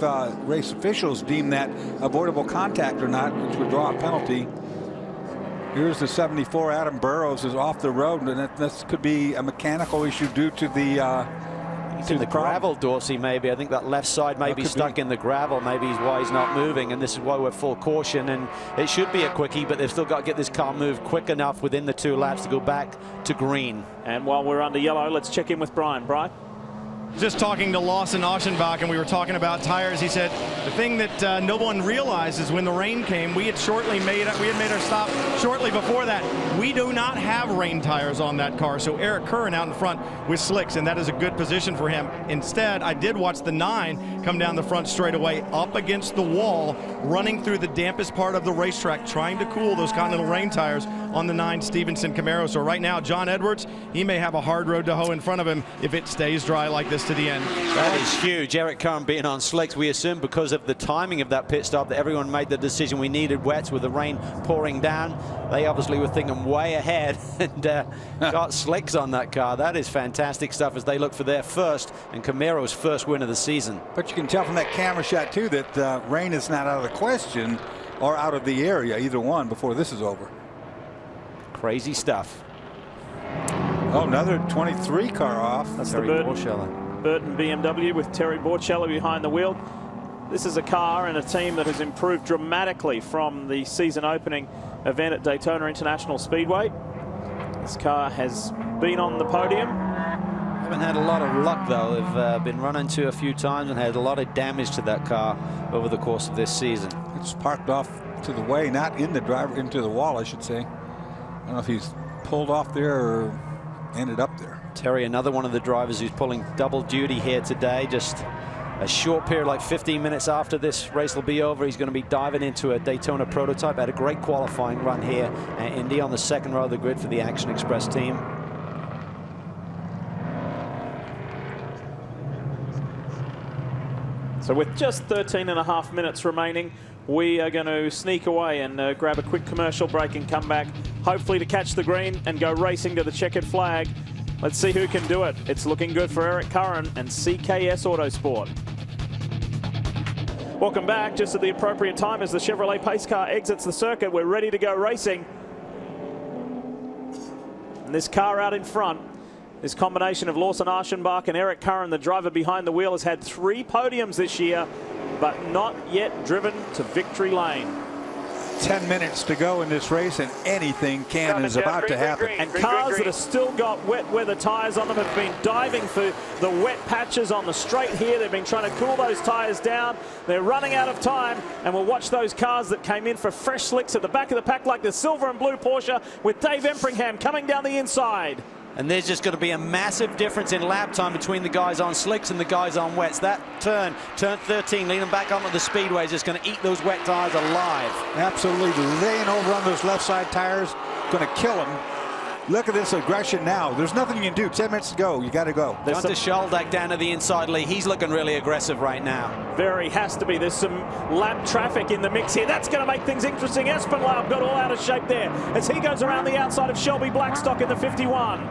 race officials deem that avoidable contact or not, which would draw a penalty. Here's the 74. Adam Burrows is off the road, and this could be a mechanical issue due to the He's in the gravel, Dorsey, maybe. I think that left side may be stuck in the gravel. Maybe is why he's not moving, and this is why we're full caution. And it should be a quickie, but they've still got to get this car moved quick enough within the 2 laps to go back to green. And while we're under yellow, let's check in with Brian. Brian? Just talking to Lawson Aschenbach, and we were talking about tires. He said the thing that no one realized is when the rain came, we had made our stop shortly before that. We do not have rain tires on that car, so Eric Curran out in front with slicks, and that is a good position for him. Instead, I did watch the 9 come down the front straightaway up against the wall, running through the dampest part of the racetrack, trying to cool those Continental rain tires on the 9 Stevenson Camaro. So right now, John Edwards, he may have a hard road to hoe in front of him if it stays dry like this to the end. That is huge. Eric Curran being on slicks. We assumed because of the timing of that pit stop that everyone made the decision we needed wets with the rain pouring down. They obviously were thinking way ahead and got slicks on that car. That is fantastic stuff as they look for their first and Camaro's first win of the season. But you can tell from that camera shot too that rain is not out of the question or out of the area, either one, before this is over. Crazy stuff. Oh, another 23 car off. That's the Burton BMW with Terry Borchello behind the wheel. This is a car and a team that has improved dramatically from the season opening event at Daytona International Speedway. This car has been on the podium. Haven't had a lot of luck though. They've been run into a few times and had a lot of damage to that car over the course of this season. It's parked off to the way, not in the driver, into the wall, I should say. I don't know if he's pulled off there or ended up there. Terry, another one of the drivers who's pulling double duty here today. Just a short period, like 15 minutes after this race will be over, he's going to be diving into a Daytona prototype. Had a great qualifying run here at Indy on the second row of the grid for the Action Express team. So with just 13.5 minutes remaining, we are going to sneak away and grab a quick commercial break and come back, hopefully to catch the green and go racing to the checkered flag. Let's see who can do it. It's looking good for Eric Curran and CKS Autosport. Welcome back, just at the appropriate time as the Chevrolet pace car exits the circuit. We're ready to go racing. And this car out in front, this combination of Lawson, Aschenbach and Eric Curran, the driver behind the wheel, has had 3 podiums this year, but not yet driven to victory lane. 10 minutes to go in this race, and anything is about to happen. And cars that have still got wet weather tyres on them have been diving for the wet patches on the straight here. They've been trying to cool those tyres down. They're running out of time, and we'll watch those cars that came in for fresh slicks at the back of the pack, like the silver and blue Porsche with Dave Empringham coming down the inside. And there's just going to be a massive difference in lap time between the guys on slicks and the guys on wets. That turn 13, leading back onto the Speedway, is just going to eat those wet tires alive. Absolutely laying over on those left side tires, going to kill them. Look at this aggression now. There's nothing you can do. 10 minutes to go. You got to go. There's Schaldeck down to the inside lead. He's looking really aggressive right now. Very has to be. There's some lap traffic in the mix here. That's going to make things interesting. Espenlaub got all out of shape there as he goes around the outside of Shelby Blackstock in the 51.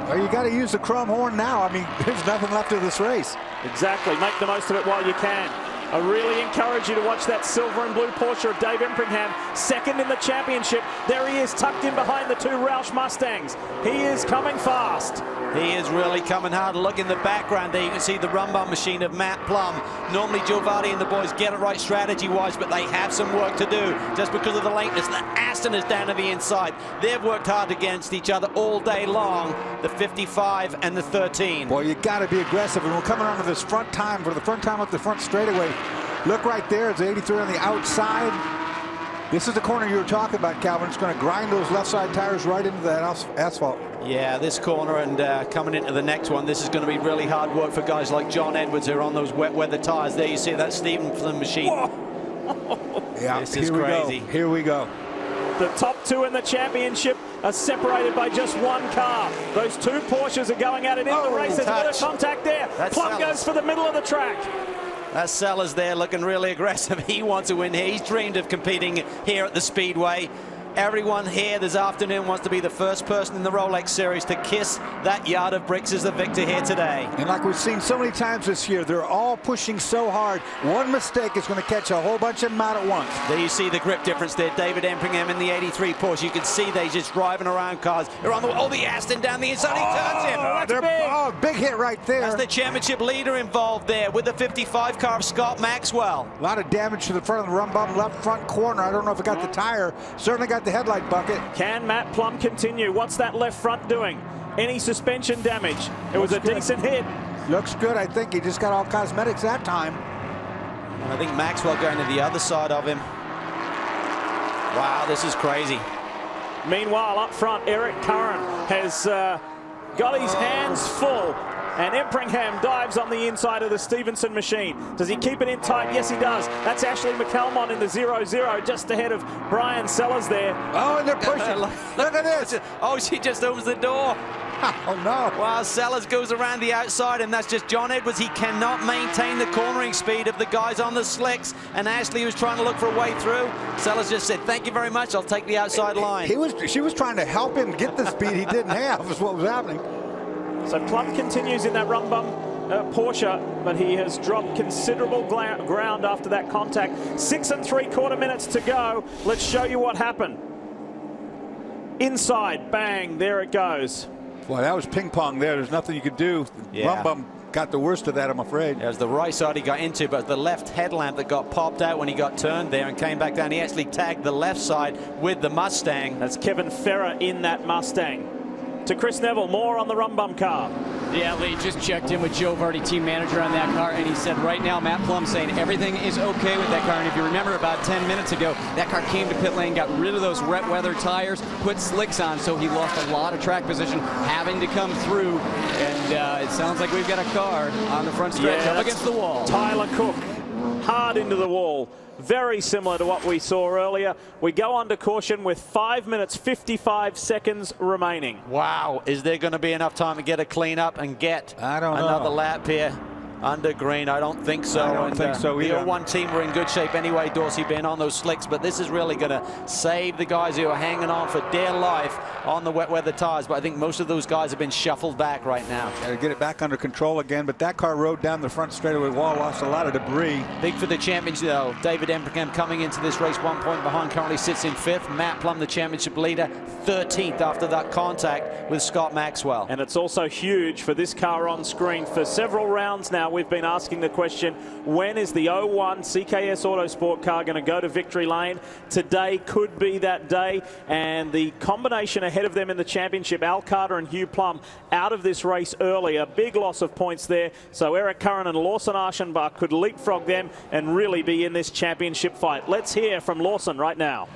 Well, you got to use the chrome horn now. I mean, there's nothing left of this race. Exactly. Make the most of it while you can. I really encourage you to watch that silver and blue Porsche of Dave Empringham, second in the championship. There he is, tucked in behind the 2 Roush Mustangs. He is coming fast. He is really coming hard. Look in the background there, you can see the run-bum machine of Matt Plum. Normally Joe Vardy and the boys get it right strategy-wise, but they have some work to do just because of the lateness. The Aston is down to the inside. They've worked hard against each other all day long, the 55 and the 13. Boy, you got to be aggressive, and we're coming onto this front time for the front time up the front straightaway. Look right there, it's 83 on the outside. This is the corner you were talking about, Calvin. It's going to grind those left side tires right into that asphalt. Yeah, this corner and coming into the next one, this is going to be really hard work for guys like John Edwards who are on those wet weather tires. There you see that Stevenson machine. Yeah, this is crazy. Here we go. The top 2 in the championship are separated by just 1 car. Those 2 Porsches are going at it in the race. There's a bit of contact there. Plum goes for the middle of the track. That's Sellers there looking really aggressive. He wants to win here. He's dreamed of competing here at the Speedway. Everyone here this afternoon wants to be the first person in the Rolex Series to kiss that yard of bricks as the victor here today. And like we've seen so many times this year, they're all pushing so hard. One mistake is going to catch a whole bunch of them out at once. There you see the grip difference there. David Empringham in the 83 Porsche. You can see they're just driving around cars. They're on the the Aston down the inside. He turns him. Big hit right there. That's the championship leader involved there with the 55 car of Scott Maxwell. A lot of damage to the front of the run bump left front corner. I don't know if it got the tire. Certainly got the headlight bucket. Can Matt Plum continue? What's that left front doing? Any suspension damage? It was a decent hit. Looks good. I think he just got all cosmetics that time. And I think Maxwell going to the other side of him. Wow, this is crazy. Meanwhile, up front, Eric Curran has got his hands full. And Empringham dives on the inside of the Stevenson machine. Does he keep it in tight? Yes, he does. That's Ashley McCalmont in the 0-0, just ahead of Brian Sellers there. Oh, and they're pushing. Look at this. Oh, she just opens the door. Oh, no. Wow, Sellers goes around the outside, and that's just John Edwards. He cannot maintain the cornering speed of the guys on the slicks, and Ashley was trying to look for a way through. Sellers just said, thank you very much, I'll take the outside line. She was trying to help him get the speed he didn't have, is what was happening. So Plum continues in that run bum Porsche, but he has dropped considerable ground after that contact. 6 3/4 minutes to go. Let's show you what happened. Inside, bang, there it goes. Boy, that was ping pong there. There's nothing you could do. Yeah. Run bum got the worst of that, I'm afraid. It was the right side he got into, but the left headlamp that got popped out when he got turned there and came back down. He actually tagged the left side with the Mustang. That's Kevin Ferrer in that Mustang. To Chris Neville, more on the run bum car. Yeah, Lee just checked in with Joe Vardy, team manager on that car, and he said right now, Matt Plum saying everything is okay with that car. And if you remember about 10 minutes ago, that car came to pit lane, got rid of those wet weather tires, put slicks on, so he lost a lot of track position having to come through. And it sounds like we've got a car on the front stretch up against the wall. Tyler Cook, hard into the wall. Very similar to what we saw earlier. We go under caution with 5 minutes, 55 seconds remaining. Wow, is there going to be enough time to get a clean up and get another lap here under green? I don't think so. I don't think so either. The 01 team were in good shape anyway, Dorsey being on those slicks, but this is really going to save the guys who are hanging on for dear life on the wet weather tires. But I think most of those guys have been shuffled back right now. Got to get it back under control again, but that car rode down the front straightaway wall, lost a lot of debris. Big for the championship though. David Embringham coming into this race 1 point behind, currently sits in 5th. Matt Plum, the championship leader, 13th after that contact with Scott Maxwell. And it's also huge for this car on screen. For several rounds now, we've been asking the question, when is the 01 CKS Autosport car going to go to victory lane? Today could be that day, and the combination ahead of them in the championship, Al Carter and Hugh Plum, out of this race earlier. Big loss of points there, so Eric Curran and Lawson Aschenbach could leapfrog them and really be in this championship fight. Let's hear from Lawson right now.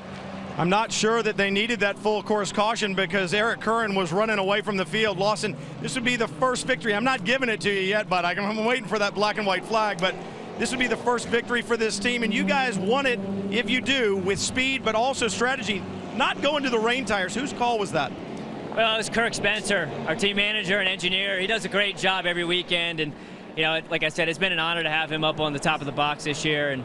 I'm not sure that they needed that full course caution because Eric Curran was running away from the field. Lawson, this would be the first victory. I'm not giving it to you yet, but I'm waiting for that black and white flag. But this would be the first victory for this team, and you guys won it, if you do, with speed, but also strategy. Not going to the rain tires. Whose call was that? Well, it was Kirk Spencer, our team manager and engineer. He does a great job every weekend, and you know, like I said, it's been an honor to have him up on the top of the box this year. And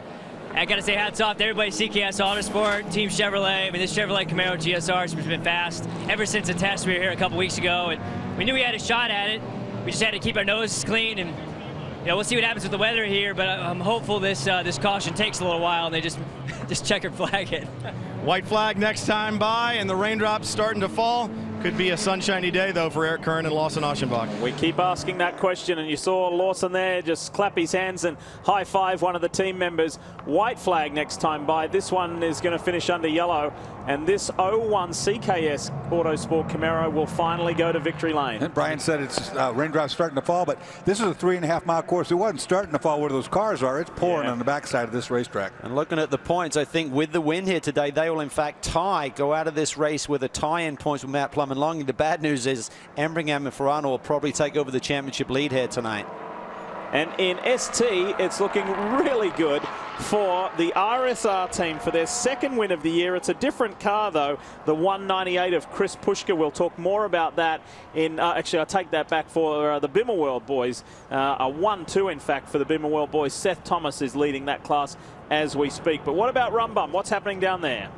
I got to say hats off to everybody, CKS Autosport, Team Chevrolet. I mean, this Chevrolet Camaro GS.R has been fast ever since the test. We were here a couple weeks ago, and we knew we had a shot at it. We just had to keep our noses clean, and you know, we'll see what happens with the weather here, but I'm hopeful this caution takes a little while, and they just checker flag it. White flag next time by, and the raindrops starting to fall. Could be a sunshiny day, though, for Eric Curran and Lawson Aschenbach. We keep asking that question, and you saw Lawson there just clap his hands and high-five one of the team members. White flag next time by. This one is going to finish under yellow, and this 01 CKS Autosport Camaro will finally go to victory lane. And Brian said it's raindrops starting to fall, but this is a 3.5-mile course. It wasn't starting to fall where those cars are. It's pouring on the backside of this racetrack. And looking at the points, I think with the win here today, they will in fact go out of this race with a tie-in points with Matt Plum and Longy. The bad news is Embringham and Ferrano will probably take over the championship lead here tonight. And in ST, it's looking really good for the RSR team for their second win of the year. It's a different car, though, the 198 of Chris Pushka. We'll talk more about that in, actually, I'll take that back for the Bimmer World boys. A 1-2, in fact, for the Bimmer World boys. Seth Thomas is leading that class as we speak. But what about Rumbum? What's happening down there?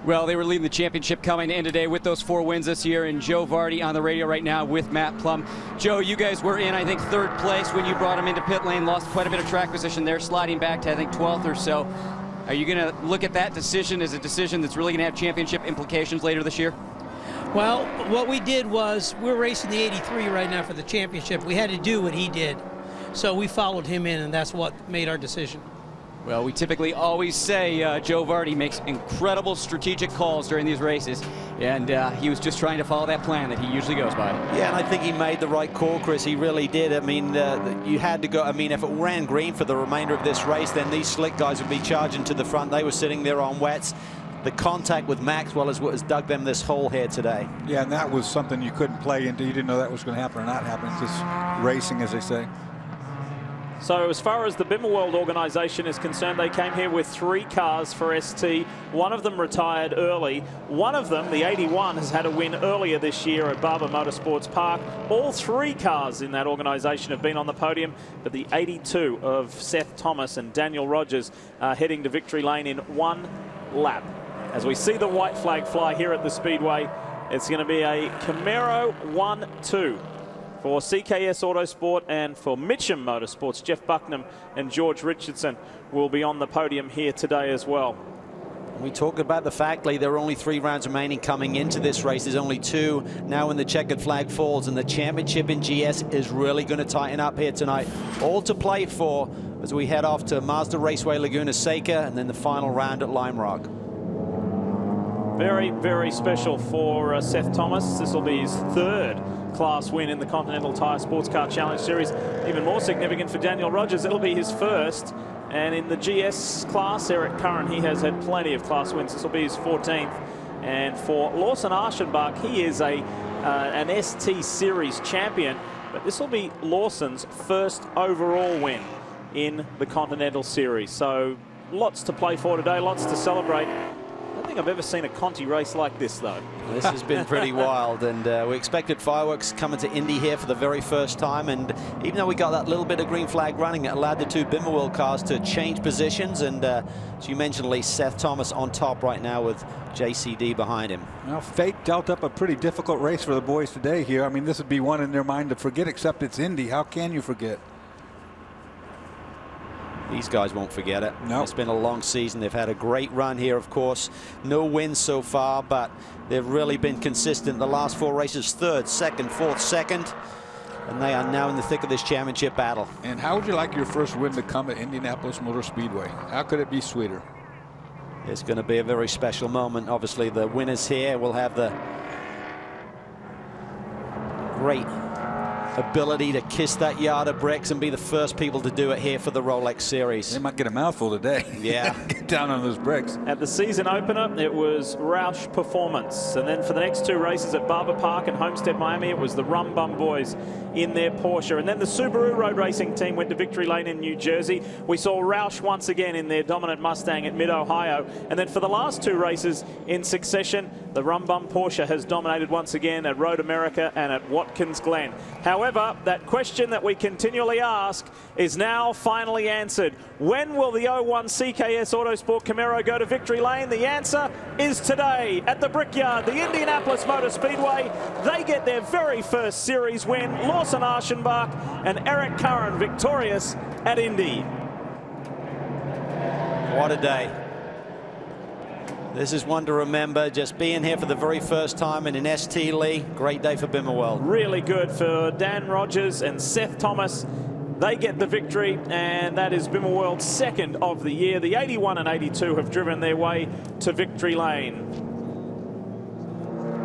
Well, they were leading the championship coming in today with those 4 wins this year, and Joe Vardy on the radio right now with Matt Plum. Joe, you guys were in, I think, 3rd place when you brought him into pit lane, lost quite a bit of track position there, sliding back to, I think, 12th or so. Are you going to look at that decision as a decision that's really going to have championship implications later this year? Well, what we did was, we're racing the 83 right now for the championship. We had to do what he did. So we followed him in, and that's what made our decision. Well, we typically always say Joe Vardy makes incredible strategic calls during these races, and he was just trying to follow that plan that he usually goes by. Yeah, and I think he made the right call, Chris. He really did. I mean, you had to go. I mean, if it ran green for the remainder of this race, then these slick guys would be charging to the front. They were sitting there on wets. The contact with Maxwell is what has dug them this hole here today. Yeah, and that was something you couldn't play into. You didn't know that was going to happen or not happen. It's just racing, as they say. So as far as the Bimmer World organization is concerned, they came here with 3 cars for ST. One of them retired early. One of them, the 81, has had a win earlier this year at Barber Motorsports Park. All 3 cars in that organization have been on the podium, but the 82 of Seth Thomas and Daniel Rogers are heading to victory lane in 1 lap. As we see the white flag fly here at the Speedway, it's going to be a Camaro 1-2. For CKS Autosport and for Mitcham Motorsports, Jeff Bucknam and George Richardson will be on the podium here today as well. We talk about the fact, Lee, there are only 3 rounds remaining coming into this race. There's only 2 now when the checkered flag falls, and the championship in GS is really going to tighten up here tonight. All to play for as we head off to Mazda Raceway Laguna Seca and then the final round at Lime Rock. Very, very special for Seth Thomas. This will be his third class win in the Continental Tire Sports Car Challenge Series. Even more significant for Daniel Rogers, it'll be his first. And in the GS class, Eric Curran, he has had plenty of class wins. This will be his 14th. And for Lawson Aschenbach, he is an ST Series champion. But this will be Lawson's first overall win in the Continental Series. So lots to play for today, lots to celebrate. I don't think I've ever seen a Conti race like this, though. This has been pretty wild, and we expected fireworks coming to Indy here for the very first time, and even though we got that little bit of green flag running, it allowed the two Bimmer World cars to change positions, and as you mentioned, Lee, Seth Thomas on top right now with JCD behind him. Well, fate dealt up a pretty difficult race for the boys today here. I mean, this would be one in their mind to forget, except it's Indy. How can you forget? These guys won't forget it. Nope. It's been a long season. They've had a great run here, of course. No wins so far, but they've really been consistent. The last 4 races, third, second, fourth, second. And they are now in the thick of this championship battle. And how would you like your first win to come at Indianapolis Motor Speedway? How could it be sweeter? It's going to be a very special moment. Obviously, the winners here will have the great ability to kiss that yard of bricks and be the first people to do it here for the Rolex Series. They might get a mouthful today. Yeah. Get down on those bricks. At the season opener, it was Roush Performance. And then for the next 2 races at Barber Park and Homestead, Miami, it was the Rum Bum Boys in their Porsche. And then the Subaru Road Racing team went to Victory Lane in New Jersey. We saw Roush once again in their dominant Mustang at Mid-Ohio. And then for the last 2 races in succession, the Rum Bum Porsche has dominated once again at Road America and at Watkins Glen. However, that question that we continually ask is now finally answered. When will the 01 CKS Autosport Camaro go to Victory Lane? The answer is today at the Brickyard, the Indianapolis Motor Speedway. They get their very first series win. Lawson Aschenbach and Eric Curran victorious at Indy. What a day. This is one to remember, just being here for the very first time in an ST Lee. Great day for Bimmer World. Really good for Dan Rogers and Seth Thomas. They get the victory, and that is Bimmer World's second of the year. The 81 and 82 have driven their way to Victory Lane.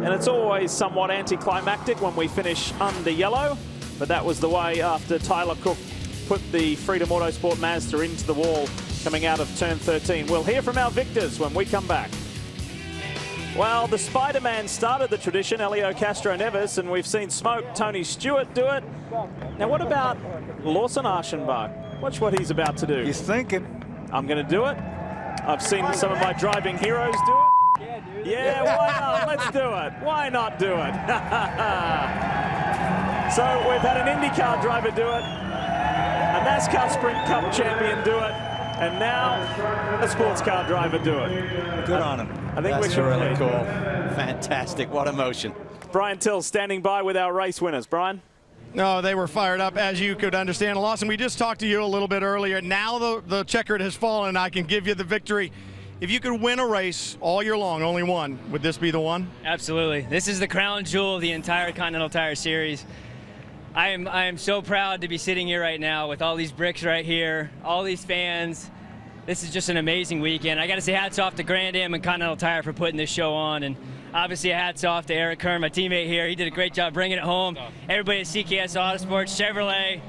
And it's always somewhat anticlimactic when we finish under yellow, but that was the way after Tyler Cook put the Freedom Autosport Mazda into the wall coming out of turn 13. We'll hear from our victors when we come back. Well, the Spider-Man started the tradition, Elio Castro Neves, and we've seen Smoke Tony Stewart do it. Now, what about Lawson Aschenbach? Watch what he's about to do. He's thinking. I'm going to do it. I've seen some of my driving heroes do it. Yeah, dude. Yeah, why not? Let's do it. Why not do it? So we've had an IndyCar driver do it, a NASCAR Sprint Cup champion do it, and now a sports car driver do it. Good on him. I think That's we're really complete. cool. Fantastic. What emotion. Brian Till standing by with our race winners. Brian? No, they were fired up, as you could understand. Lawson, we just talked to you a little bit earlier. Now the checkered has fallen, I can give you the victory. If you could win a race all year long, only one, would this be the one? Absolutely. This is the crown jewel of the entire Continental Tire Series. I am so proud to be sitting here right now with all these bricks right here, all these fans. This is just an amazing weekend. I got to say hats off to Grand Am and Continental Tire for putting this show on, and obviously hats off to Eric Curran, my teammate here. He did a great job bringing it home. Everybody at CKS Autosports, Chevrolet,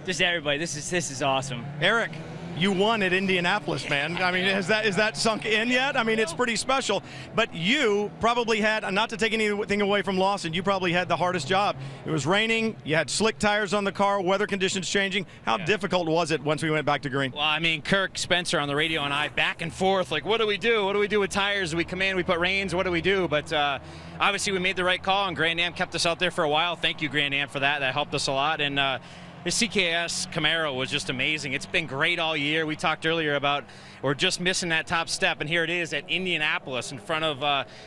just everybody. This is awesome. Eric, you won at Indianapolis, man. I mean, is that sunk in yet? I mean, it's pretty special. But you probably had, not to take anything away from Lawson, you probably had the hardest job. It was raining, you had slick tires on the car, weather conditions changing. How difficult was it once we went back to green? Well, I mean, Kirk Spencer on the radio and I back and forth, like, what do we do? What do we do with tires? We come in, we put reins, what do we do? But obviously we made the right call, and Grand Am kept us out there for a while. Thank you, Grand Am, for that. That helped us a lot. And the CKS Camaro was just amazing. It's been great all year. We talked earlier about we're just missing that top step, and here it is at Indianapolis in front of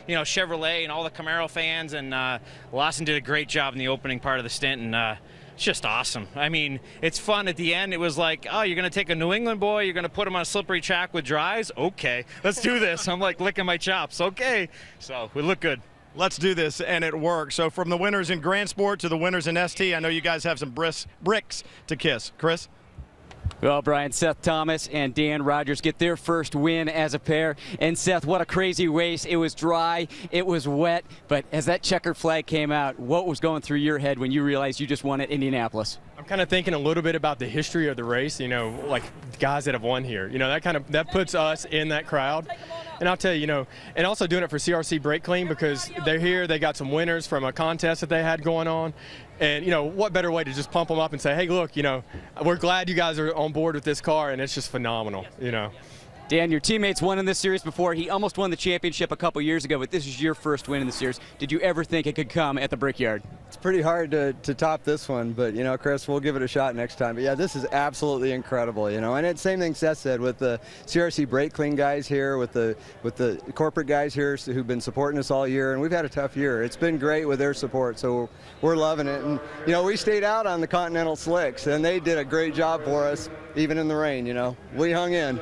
Chevrolet and all the Camaro fans. And Lawson did a great job in the opening part of the stint, and it's just awesome. I mean, it's fun at the end. It was like, oh, you're going to take a New England boy, you're going to put him on a slippery track with dries? Okay, let's do this. I'm like licking my chops. Okay, so we look good. Let's do this, and it worked. So from the winners in Grand Sport to the winners in ST, I know you guys have some bricks to kiss. Chris? Well, Brian, Seth Thomas and Dan Rogers get their first win as a pair. And Seth, what a crazy race. It was dry, it was wet, but as that checkered flag came out, what was going through your head when you realized you just won at Indianapolis? I'm kind of thinking a little bit about the history of the race, you know, like guys that have won here. You know, that puts us in that crowd. And I'll tell you, you know, and also doing it for CRC Brake Clean because they're here, they got some winners from a contest that they had going on. And, you know, what better way to just pump them up and say, hey, look, you know, we're glad you guys are on board with this car, and it's just phenomenal, you know. Dan, your teammates won in this series before. He almost won the championship a couple years ago, but this is your first win in the series. Did you ever think it could come at the Brickyard? It's pretty hard to top this one, but, you know, Chris, we'll give it a shot next time. But, yeah, this is absolutely incredible, you know. And it's same thing Seth said with the CRC Brake Clean guys here, with the corporate guys here who've been supporting us all year. And we've had a tough year. It's been great with their support, so we're loving it. And, you know, we stayed out on the Continental slicks, and they did a great job for us, even in the rain, you know. We hung in.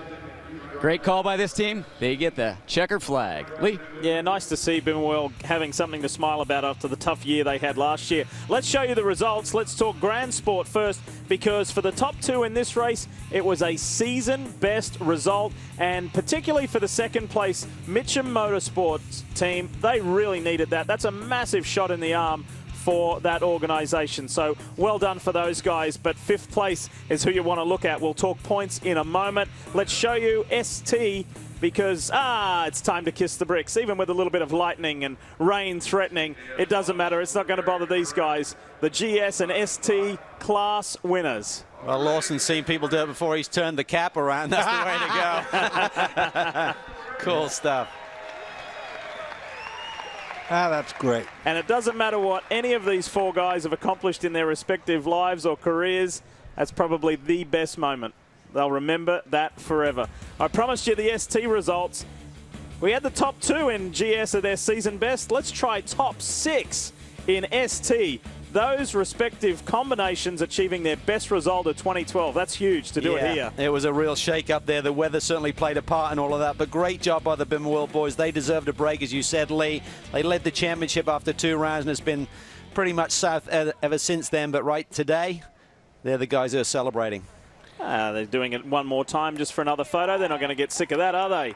Great call by this team. They get the checkered flag. Lee? Yeah, nice to see Bimmerwell having something to smile about after the tough year they had last year. Let's show you the results. Let's talk Grand Sport first, because for the top two in this race, it was a season best result, and particularly for the second place Mitcham Motorsports team, they really needed that. That's a massive shot in the arm for that organization. So well done for those guys, but fifth place is who you want to look at. We'll talk points in a moment. Let's show you ST, because it's time to kiss the bricks. Even with a little bit of lightning and rain threatening, it doesn't matter. It's not going to bother these guys. The GS and ST class winners. Well, Lawson's seen people do it before he's turned the cap around. That's the way to go. Cool stuff. That's great. And it doesn't matter what any of these four guys have accomplished in their respective lives or careers. That's probably the best moment. They'll remember that forever. I promised you the ST results. We had the top two in GS at their season best. Let's try top six in ST. Those respective combinations achieving their best result of 2012. That's huge to do it here. It was a real shake-up there. The weather certainly played a part in all of that, but great job by the Bimmerwell boys. They deserved a break, as you said, Lee. They led the championship after 2 rounds, and it's been pretty much south ever since then, but right today, they're the guys who are celebrating. They're doing it one more time just for another photo. They're not going to get sick of that, are they?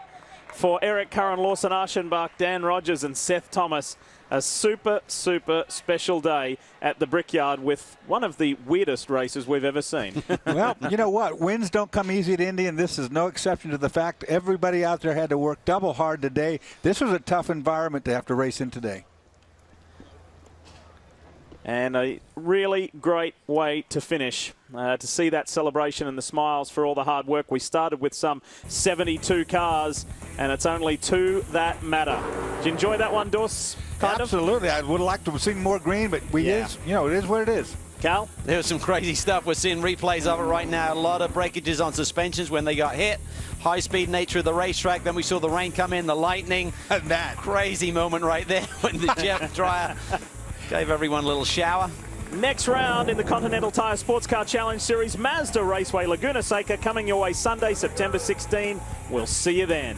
For Eric, Curran, Lawson, Aschenbach, Dan Rogers, and Seth Thomas, a super, super special day at the Brickyard with one of the weirdest races we've ever seen. Well, you know what? Wins don't come easy to Indy, and this is no exception to the fact everybody out there had to work double hard today. This was a tough environment to have to race in today. And a really great way to finish, to see that celebration and the smiles for all the hard work. We started with some 72 cars, and it's only 2 that matter. Did you enjoy that one, Doss? Absolutely. I would like to have seen more green, but it is what it is. Cal? There was some crazy stuff. We're seeing replays of it right now. A lot of breakages on suspensions when they got hit. High-speed nature of the racetrack. Then we saw the rain come in, the lightning. That crazy moment right there when the jet dryer gave everyone a little shower. Next round in the Continental Tire Sports Car Challenge Series, Mazda Raceway Laguna Seca, coming your way Sunday, September 16. We'll see you then.